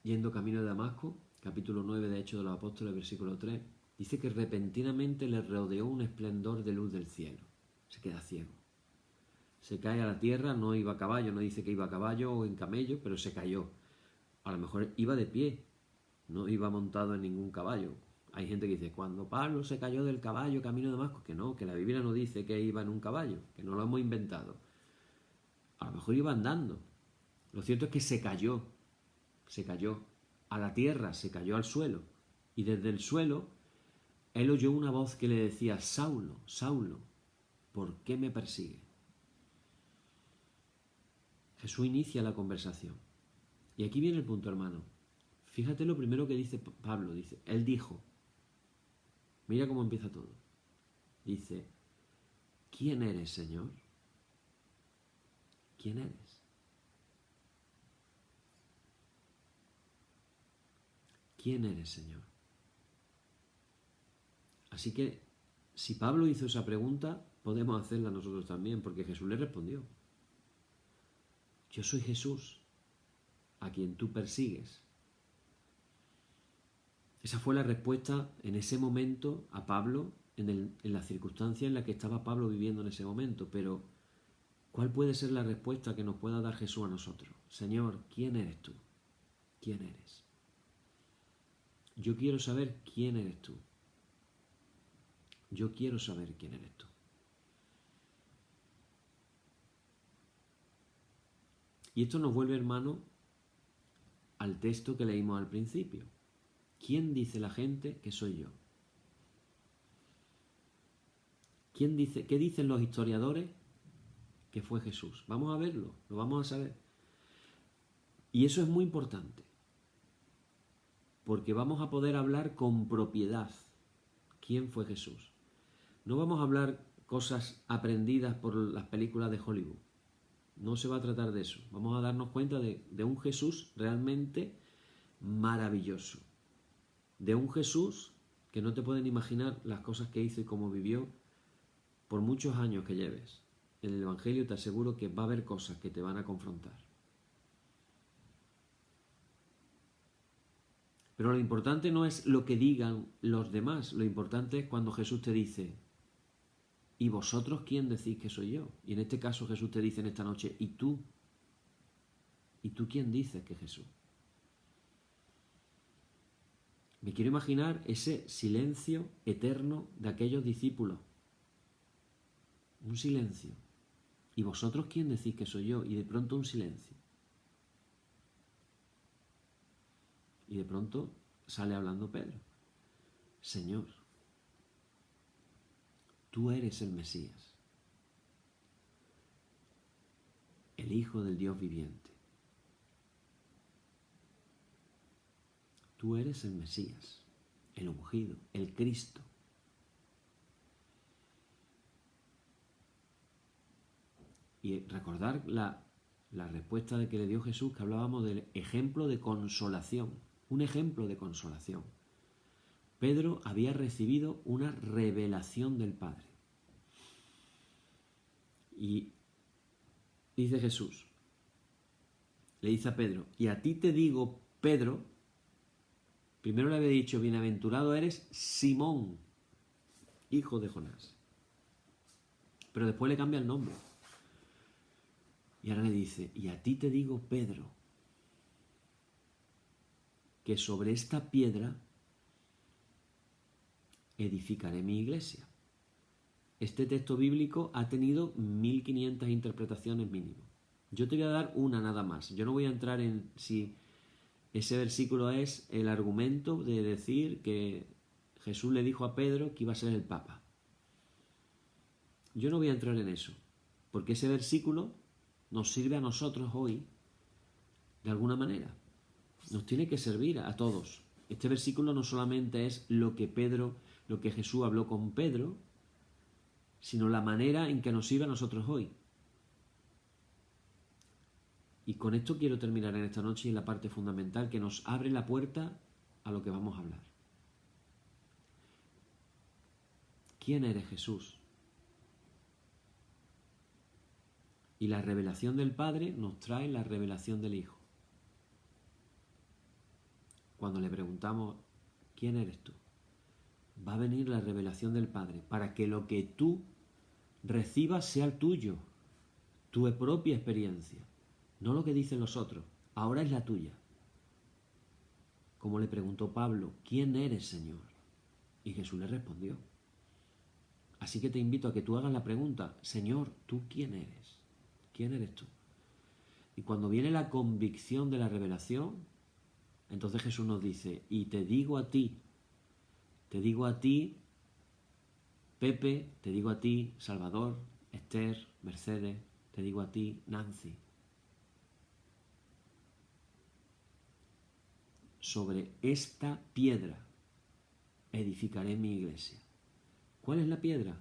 yendo camino de Damasco, capítulo 9 de Hechos de los Apóstoles, versículo 3, dice que repentinamente le rodeó un esplendor de luz del cielo. Se queda ciego. Se cae a la tierra, no iba a caballo, no dice que iba a caballo o en camello, pero se cayó. A lo mejor iba de pie, no iba montado en ningún caballo. Hay gente que dice, cuando Pablo se cayó del caballo camino de Damasco, que no, que la Biblia no dice que iba en un caballo, que no lo hemos inventado. A lo mejor iba andando. Lo cierto es que se cayó a la tierra, se cayó al suelo. Y desde el suelo, él oyó una voz que le decía, Saulo, Saulo, ¿por qué me persigue? Jesús inicia la conversación. Y aquí viene el punto, hermano. Fíjate lo primero que dice Pablo, dice, él dijo, mira cómo empieza todo. Dice, ¿quién eres, Señor? ¿Quién eres? ¿Quién eres, Señor? Así que, si Pablo hizo esa pregunta, podemos hacerla nosotros también, porque Jesús le respondió. Yo soy Jesús, a quien tú persigues. Esa fue la respuesta en ese momento a Pablo, en la circunstancia en la que estaba Pablo viviendo en ese momento. Pero, ¿cuál puede ser la respuesta que nos pueda dar Jesús a nosotros? Señor, ¿quién eres tú? ¿Quién eres? Yo quiero saber quién eres tú. Yo quiero saber quién eres tú. Y esto nos vuelve, hermano, al texto que leímos al principio. ¿Quién dice la gente que soy yo? ¿Qué dicen los historiadores que fue Jesús? Vamos a verlo, lo vamos a saber. Y eso es muy importante, porque vamos a poder hablar con propiedad quién fue Jesús. No vamos a hablar cosas aprendidas por las películas de Hollywood. No se va a tratar de eso. Vamos a darnos cuenta de un Jesús realmente maravilloso. De un Jesús que no te pueden imaginar las cosas que hizo y cómo vivió por muchos años que lleves. En el Evangelio te aseguro que va a haber cosas que te van a confrontar. Pero lo importante no es lo que digan los demás, lo importante es cuando Jesús te dice, ¿y vosotros quién decís que soy yo? Y en este caso Jesús te dice en esta noche, ¿y tú? ¿Y tú quién dices que es Jesús? Me quiero imaginar ese silencio eterno de aquellos discípulos. Un silencio. ¿Y vosotros quién decís que soy yo? Y de pronto un silencio. Y de pronto sale hablando Pedro. Señor, tú eres el Mesías, el Hijo del Dios viviente. Tú eres el Mesías, el ungido, el Cristo. Y recordar la respuesta de que le dio Jesús, que hablábamos del ejemplo de consolación. Un ejemplo de consolación. Pedro había recibido una revelación del Padre. Y dice Jesús, le dice a Pedro, y a ti te digo, Pedro, primero le había dicho, bienaventurado eres Simón, hijo de Jonás. Pero después le cambia el nombre. Y ahora le dice, y a ti te digo, Pedro, que sobre esta piedra edificaré mi iglesia. Este texto bíblico ha tenido 1500 interpretaciones mínimo. Yo te voy a dar una nada más. Yo no voy a entrar en si ese versículo es el argumento de decir que Jesús le dijo a Pedro que iba a ser el Papa. Yo no voy a entrar en eso, porque ese versículo nos sirve a nosotros hoy de alguna manera. Nos tiene que servir a todos. Este versículo no solamente es lo que Jesús habló con Pedro, sino la manera en que nos sirve a nosotros hoy. Y con esto quiero terminar en esta noche y en la parte fundamental que nos abre la puerta a lo que vamos a hablar. ¿Quién eres, Jesús? Y la revelación del Padre nos trae la revelación del Hijo. Cuando le preguntamos, ¿quién eres tú? Va a venir la revelación del Padre para que lo que tú recibas sea el tuyo, tu propia experiencia, no lo que dicen los otros. Ahora es la tuya. Como le preguntó Pablo, ¿quién eres, Señor? Y Jesús le respondió. Así que te invito a que tú hagas la pregunta, Señor, ¿tú quién eres? ¿Quién eres tú? Y cuando viene la convicción de la revelación, entonces Jesús nos dice, y te digo a ti, Pepe, te digo a ti, Salvador, Esther, Mercedes, te digo a ti, Nancy. Sobre esta piedra edificaré mi iglesia. ¿Cuál es la piedra?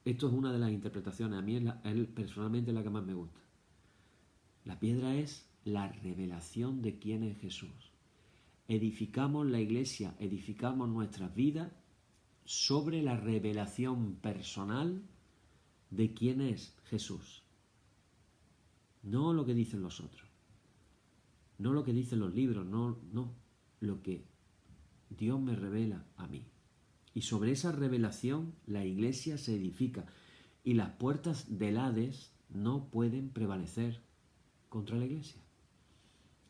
Esto es una de las interpretaciones. A mí personalmente es la que más me gusta. La piedra es la revelación de quién es Jesús. Edificamos la iglesia, edificamos nuestras vidas sobre la revelación personal de quién es Jesús. No lo que dicen los otros. No lo que dicen los libros, no. Lo que Dios me revela a mí. Y sobre esa revelación la iglesia se edifica. Y las puertas del Hades no pueden prevalecer contra la iglesia.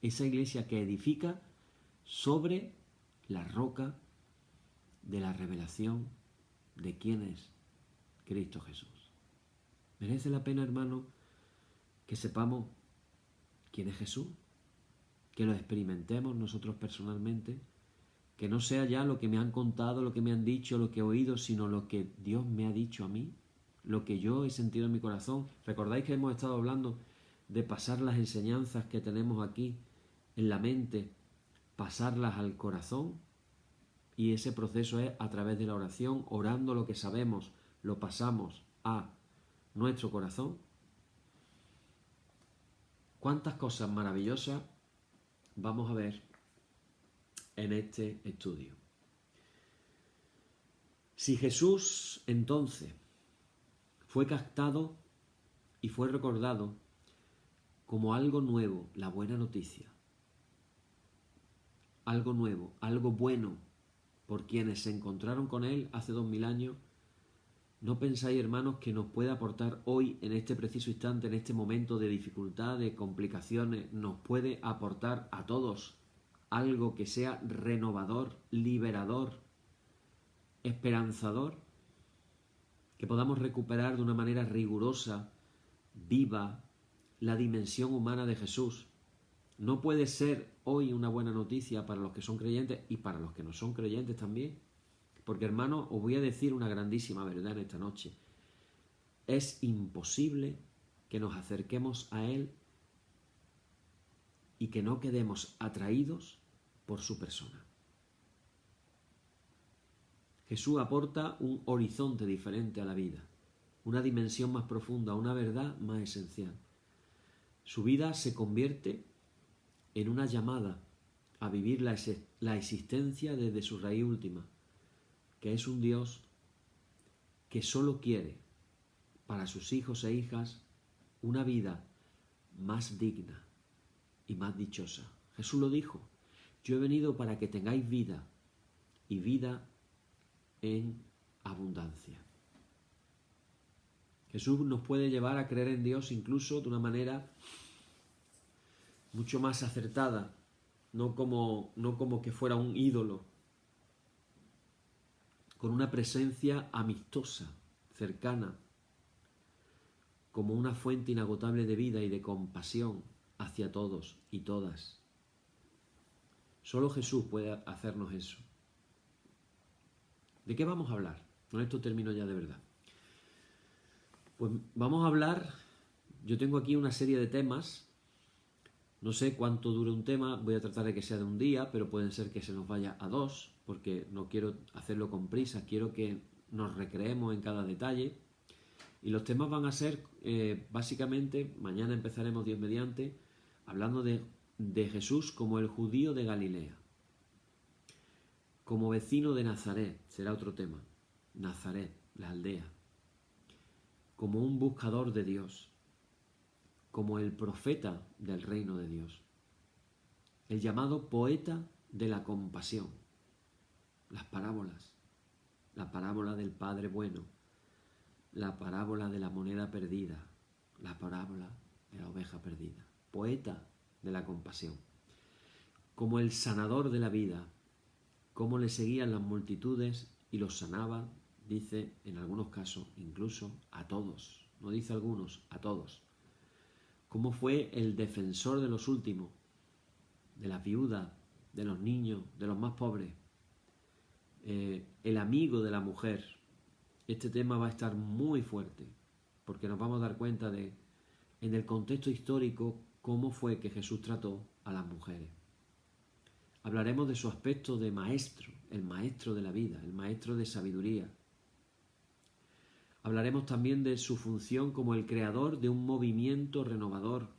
Esa iglesia que edifica sobre la roca de la revelación de quién es Cristo Jesús. Merece la pena, hermano, que sepamos quién es Jesús, que lo experimentemos nosotros personalmente, que no sea ya lo que me han contado, lo que me han dicho, lo que he oído, sino lo que Dios me ha dicho a mí, lo que yo he sentido en mi corazón. ¿Recordáis que hemos estado hablando de pasar las enseñanzas que tenemos aquí en la mente, pasarlas al corazón? Y ese proceso es a través de la oración, orando lo que sabemos, lo pasamos a nuestro corazón. Cuántas cosas maravillosas vamos a ver en este estudio. Si Jesús entonces fue captado y fue recordado como algo nuevo, la buena noticia, algo nuevo, algo bueno, por quienes se encontraron con Él hace 2000 años, ¿no pensáis, hermanos, que nos puede aportar hoy, en este preciso instante, en este momento de dificultad, de complicaciones, nos puede aportar a todos algo que sea renovador, liberador, esperanzador? Que podamos recuperar de una manera rigurosa, viva, la dimensión humana de Jesús. ¿No puede ser hoy una buena noticia para los que son creyentes y para los que no son creyentes también? Porque, hermanos, os voy a decir una grandísima verdad en esta noche. Es imposible que nos acerquemos a Él y que no quedemos atraídos por su persona. Jesús aporta un horizonte diferente a la vida, una dimensión más profunda, una verdad más esencial. Su vida se convierte en una llamada a vivir la existencia desde su raíz última, que es un Dios que solo quiere para sus hijos e hijas una vida más digna y más dichosa. Jesús lo dijo: yo he venido para que tengáis vida y vida en abundancia. Jesús nos puede llevar a creer en Dios incluso de una manera mucho más acertada, no como que fuera un ídolo, con una presencia amistosa, cercana, como una fuente inagotable de vida y de compasión hacia todos y todas. Solo Jesús puede hacernos eso. ¿De qué vamos a hablar? Con esto termino ya de verdad. Pues vamos a hablar, yo tengo aquí una serie de temas, no sé cuánto dure un tema, voy a tratar de que sea de un día, pero pueden ser que se nos vaya a 2, porque no quiero hacerlo con prisa, quiero que nos recreemos en cada detalle. Y los temas van a ser, básicamente, mañana empezaremos Dios mediante, hablando de Jesús como el judío de Galilea, como vecino de Nazaret, será otro tema, Nazaret, la aldea, como un buscador de Dios, como el profeta del reino de Dios, el llamado poeta de la compasión, las parábolas, la parábola del Padre bueno, la parábola de la moneda perdida, la parábola de la oveja perdida, poeta de la compasión, como el sanador de la vida, cómo le seguían las multitudes y los sanaba, dice en algunos casos incluso a todos, no dice algunos, a todos. Cómo fue el defensor de los últimos, de las viudas, de los niños, de los más pobres, el amigo de la mujer. Este tema va a estar muy fuerte, porque nos vamos a dar cuenta de, en el contexto histórico, cómo fue que Jesús trató a las mujeres. Hablaremos de su aspecto de maestro, el maestro de la vida, el maestro de sabiduría. Hablaremos también de su función como el creador de un movimiento renovador,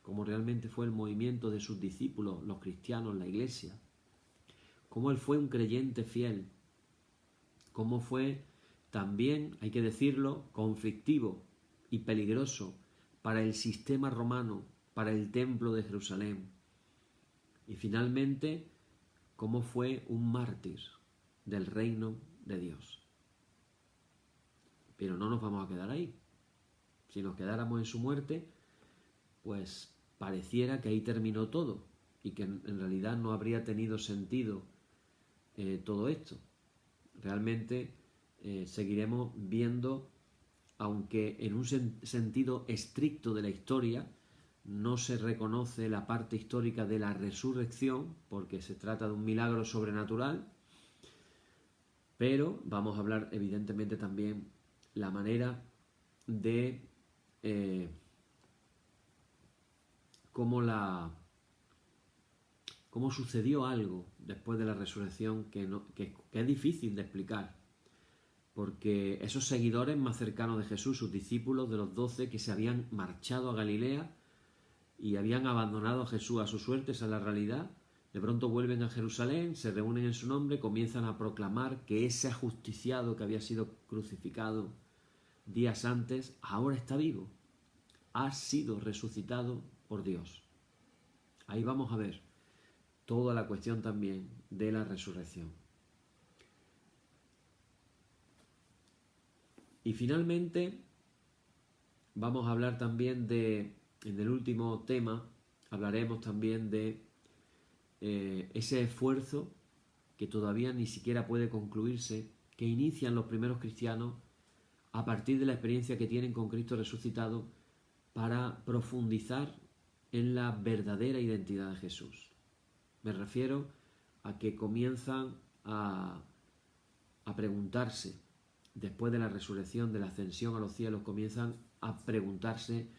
como realmente fue el movimiento de sus discípulos, los cristianos, la iglesia. Cómo él fue un creyente fiel. Cómo fue también, hay que decirlo, conflictivo y peligroso para el sistema romano, para el templo de Jerusalén. Y finalmente, cómo fue un mártir del reino de Dios. Pero no nos vamos a quedar ahí. Si nos quedáramos en su muerte, pues pareciera que ahí terminó todo y que en realidad no habría tenido sentido todo esto. Realmente seguiremos viendo, aunque en un sentido estricto de la historia no se reconoce la parte histórica de la resurrección, porque se trata de un milagro sobrenatural, pero vamos a hablar evidentemente también la manera de cómo sucedió algo después de la resurrección que es difícil de explicar, porque esos seguidores más cercanos de Jesús, sus discípulos de los 12 que se habían marchado a Galilea y habían abandonado a Jesús a su suerte, esa es la realidad, de pronto vuelven a Jerusalén, se reúnen en su nombre, comienzan a proclamar que ese ajusticiado que había sido crucificado días antes, ahora está vivo, ha sido resucitado por Dios. Ahí vamos a ver toda la cuestión también de la resurrección. Y finalmente vamos a hablar también en el último tema, hablaremos también de ese esfuerzo que todavía ni siquiera puede concluirse, que inician los primeros cristianos a partir de la experiencia que tienen con Cristo resucitado para profundizar en la verdadera identidad de Jesús. Me refiero a que comienzan a preguntarse, después de la resurrección, de la ascensión a los cielos, comienzan a preguntarse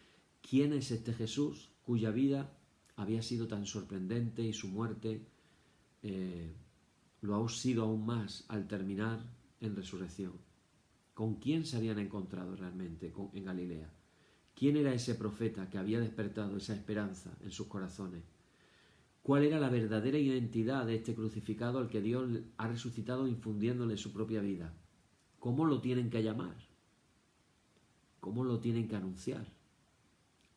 quién es este Jesús cuya vida había sido tan sorprendente y su muerte lo ha sido aún más al terminar en resurrección. ¿Con quién se habían encontrado realmente en Galilea? ¿Quién era ese profeta que había despertado esa esperanza en sus corazones? ¿Cuál era la verdadera identidad de este crucificado al que Dios ha resucitado infundiéndole su propia vida? ¿Cómo lo tienen que llamar? ¿Cómo lo tienen que anunciar?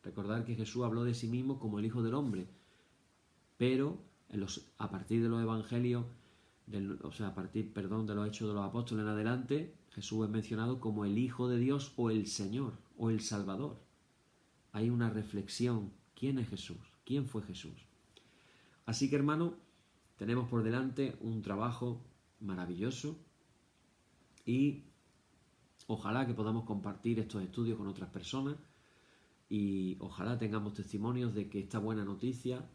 Recordar que Jesús habló de sí mismo como el Hijo del Hombre, pero a partir de los evangelios, de los Hechos de los Apóstoles en adelante, Jesús es mencionado como el Hijo de Dios o el Señor o el Salvador. Hay una reflexión. ¿Quién es Jesús? ¿Quién fue Jesús? Así que, hermano, tenemos por delante un trabajo maravilloso y ojalá que podamos compartir estos estudios con otras personas y ojalá tengamos testimonios de que esta buena noticia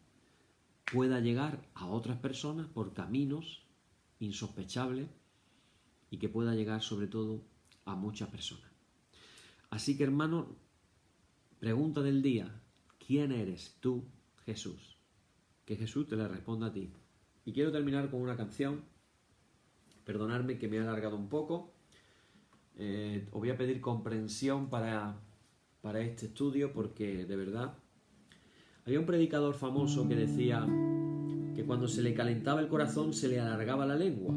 pueda llegar a otras personas por caminos insospechables y que pueda llegar sobre todo a muchas personas. Así que, hermano, pregunta del día: ¿quién eres tú, Jesús? Que Jesús te la responda a ti. Y quiero terminar con una canción. Perdonadme que me he alargado un poco. Os voy a pedir comprensión para este estudio, porque de verdad había un predicador famoso que decía que cuando se le calentaba el corazón se le alargaba la lengua,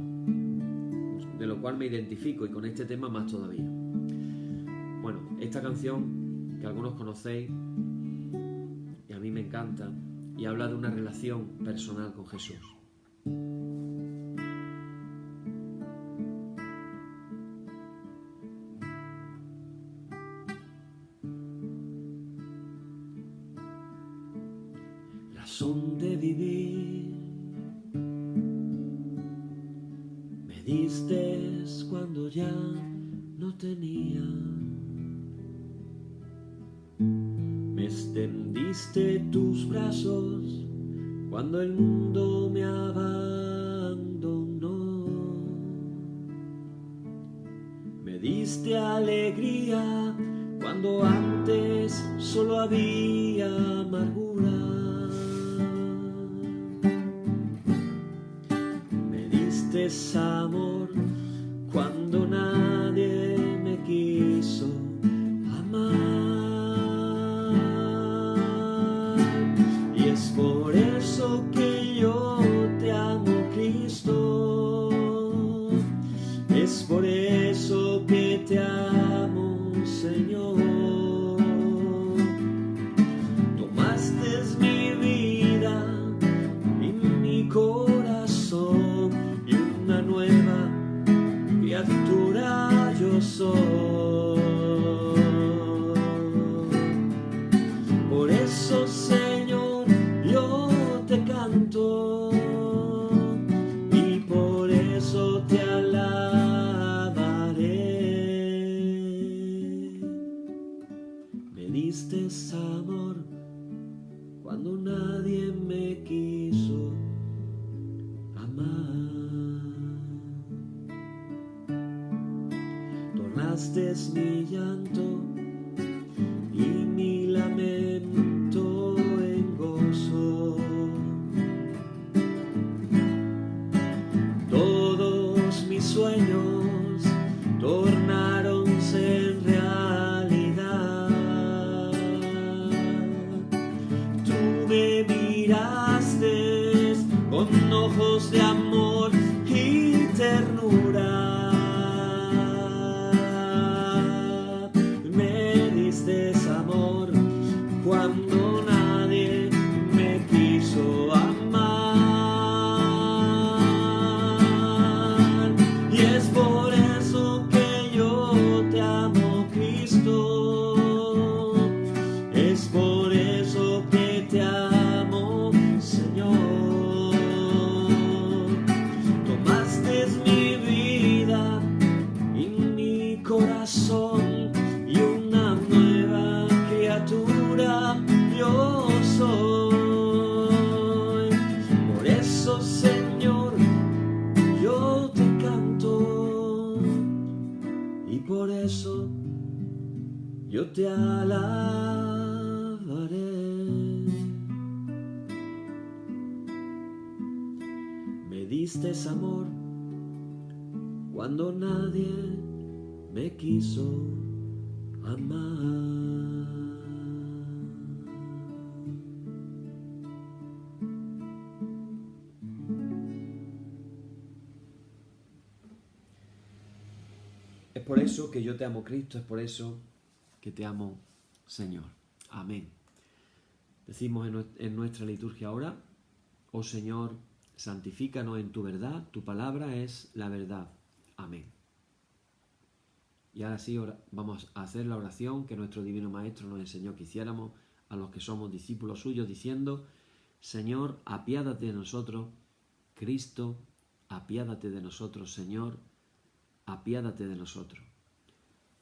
de lo cual me identifico, y con este tema más todavía. Bueno, esta canción que algunos conocéis y a mí me encanta, y habla de una relación personal con Jesús. Razón de vivir me diste cuando ya no tenía, me extendiste tus brazos cuando el mundo me abandonó, me diste alegría cuando antes solo había amargura, me diste amor cuando nadie me quiso amar. Y es por eso que yo te amo, Cristo. Es por eso que te amo, Señor. Tomaste mi vida y mi corazón, y una nueva criatura yo soy. Por eso, Señor, yo te canto y por eso te alabaré. Me diste amor cuando nadie me quiso amar. Tornaste mi llanto y mi lamento en gozo. Todos mis sueños, todos con ojos de amor y ternura. Me diste amor cuando nadie me quiso amar. Y es por eso que yo te amo, Cristo. Es por eso que te amo, Señor. Tomaste mi vida y mi corazón, y una nueva criatura yo soy. Por eso, Señor, yo te canto, y por eso yo te alabaré. Me diste amor cuando nadie me quiso amar. Es por eso que yo te amo, Cristo, es por eso que te amo, Señor. Amén. Decimos en nuestra liturgia ahora: oh Señor, santifícanos en tu verdad, tu palabra es la verdad. Amén. Y ahora sí, vamos a hacer la oración que nuestro Divino Maestro nos enseñó que hiciéramos a los que somos discípulos suyos, diciendo: Señor, apiádate de nosotros. Cristo, apiádate de nosotros. Señor, apiádate de nosotros.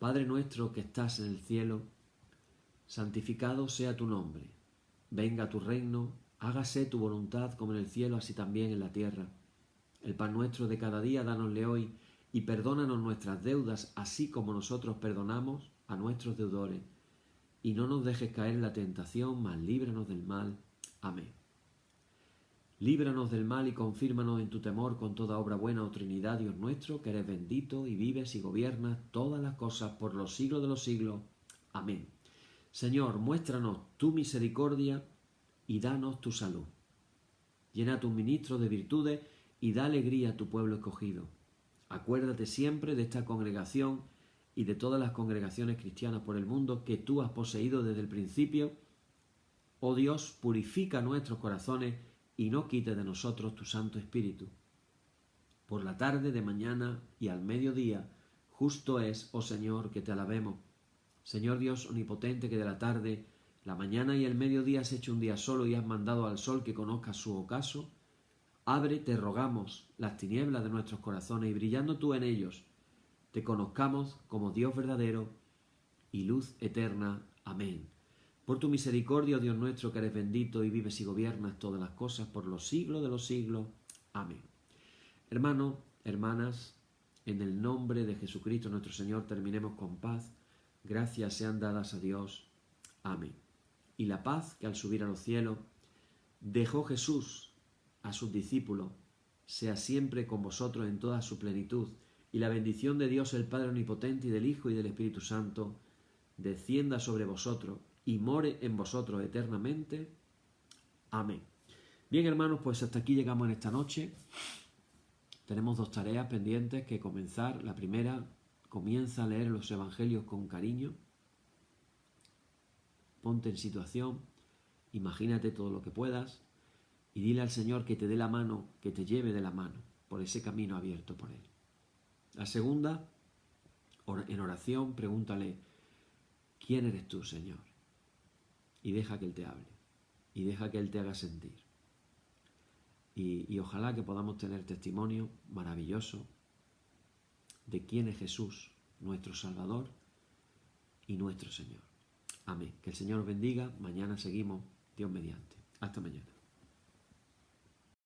Padre nuestro que estás en el cielo, santificado sea tu nombre. Venga tu reino, hágase tu voluntad como en el cielo, así también en la tierra. El pan nuestro de cada día, dánosle hoy, y perdónanos nuestras deudas, así como nosotros perdonamos a nuestros deudores. Y no nos dejes caer en la tentación, mas líbranos del mal. Amén. Líbranos del mal y confírmanos en tu temor con toda obra buena, oh Trinidad, Dios nuestro, que eres bendito y vives y gobiernas todas las cosas por los siglos de los siglos. Amén. Señor, muéstranos tu misericordia y danos tu salud. Llena a tus ministros de virtudes y da alegría a tu pueblo escogido. Acuérdate siempre de esta congregación y de todas las congregaciones cristianas por el mundo que tú has poseído desde el principio. Oh Dios, purifica nuestros corazones y no quites de nosotros tu Santo Espíritu. Por la tarde, de mañana y al mediodía, justo es, oh Señor, que te alabemos. Señor Dios omnipotente, que de la tarde, la mañana y el mediodía has hecho un día solo y has mandado al sol que conozca su ocaso, abre, te rogamos, las tinieblas de nuestros corazones y brillando tú en ellos, te conozcamos como Dios verdadero y luz eterna. Amén. Por tu misericordia, oh Dios nuestro, que eres bendito y vives y gobiernas todas las cosas por los siglos de los siglos. Amén. Hermanos, hermanas, en el nombre de Jesucristo nuestro Señor, terminemos con paz. Gracias sean dadas a Dios. Amén. Y la paz que al subir a los cielos dejó Jesús a sus discípulos, sea siempre con vosotros en toda su plenitud, y la bendición de Dios el Padre omnipotente y del Hijo y del Espíritu Santo descienda sobre vosotros y more en vosotros eternamente. Amén. Bien, hermanos, pues hasta aquí llegamos en esta noche. Tenemos 2 tareas pendientes que comenzar. La primera, comienza a leer los evangelios con cariño. Ponte en situación, imagínate todo lo que puedas y dile al Señor que te dé la mano, que te lleve de la mano por ese camino abierto por Él. La segunda, en oración, pregúntale: ¿quién eres tú, Señor? Y deja que Él te hable y deja que Él te haga sentir. Y ojalá que podamos tener testimonio maravilloso de quién es Jesús, nuestro Salvador y nuestro Señor. Amén. Que el Señor os bendiga. Mañana seguimos, Dios mediante. Hasta mañana.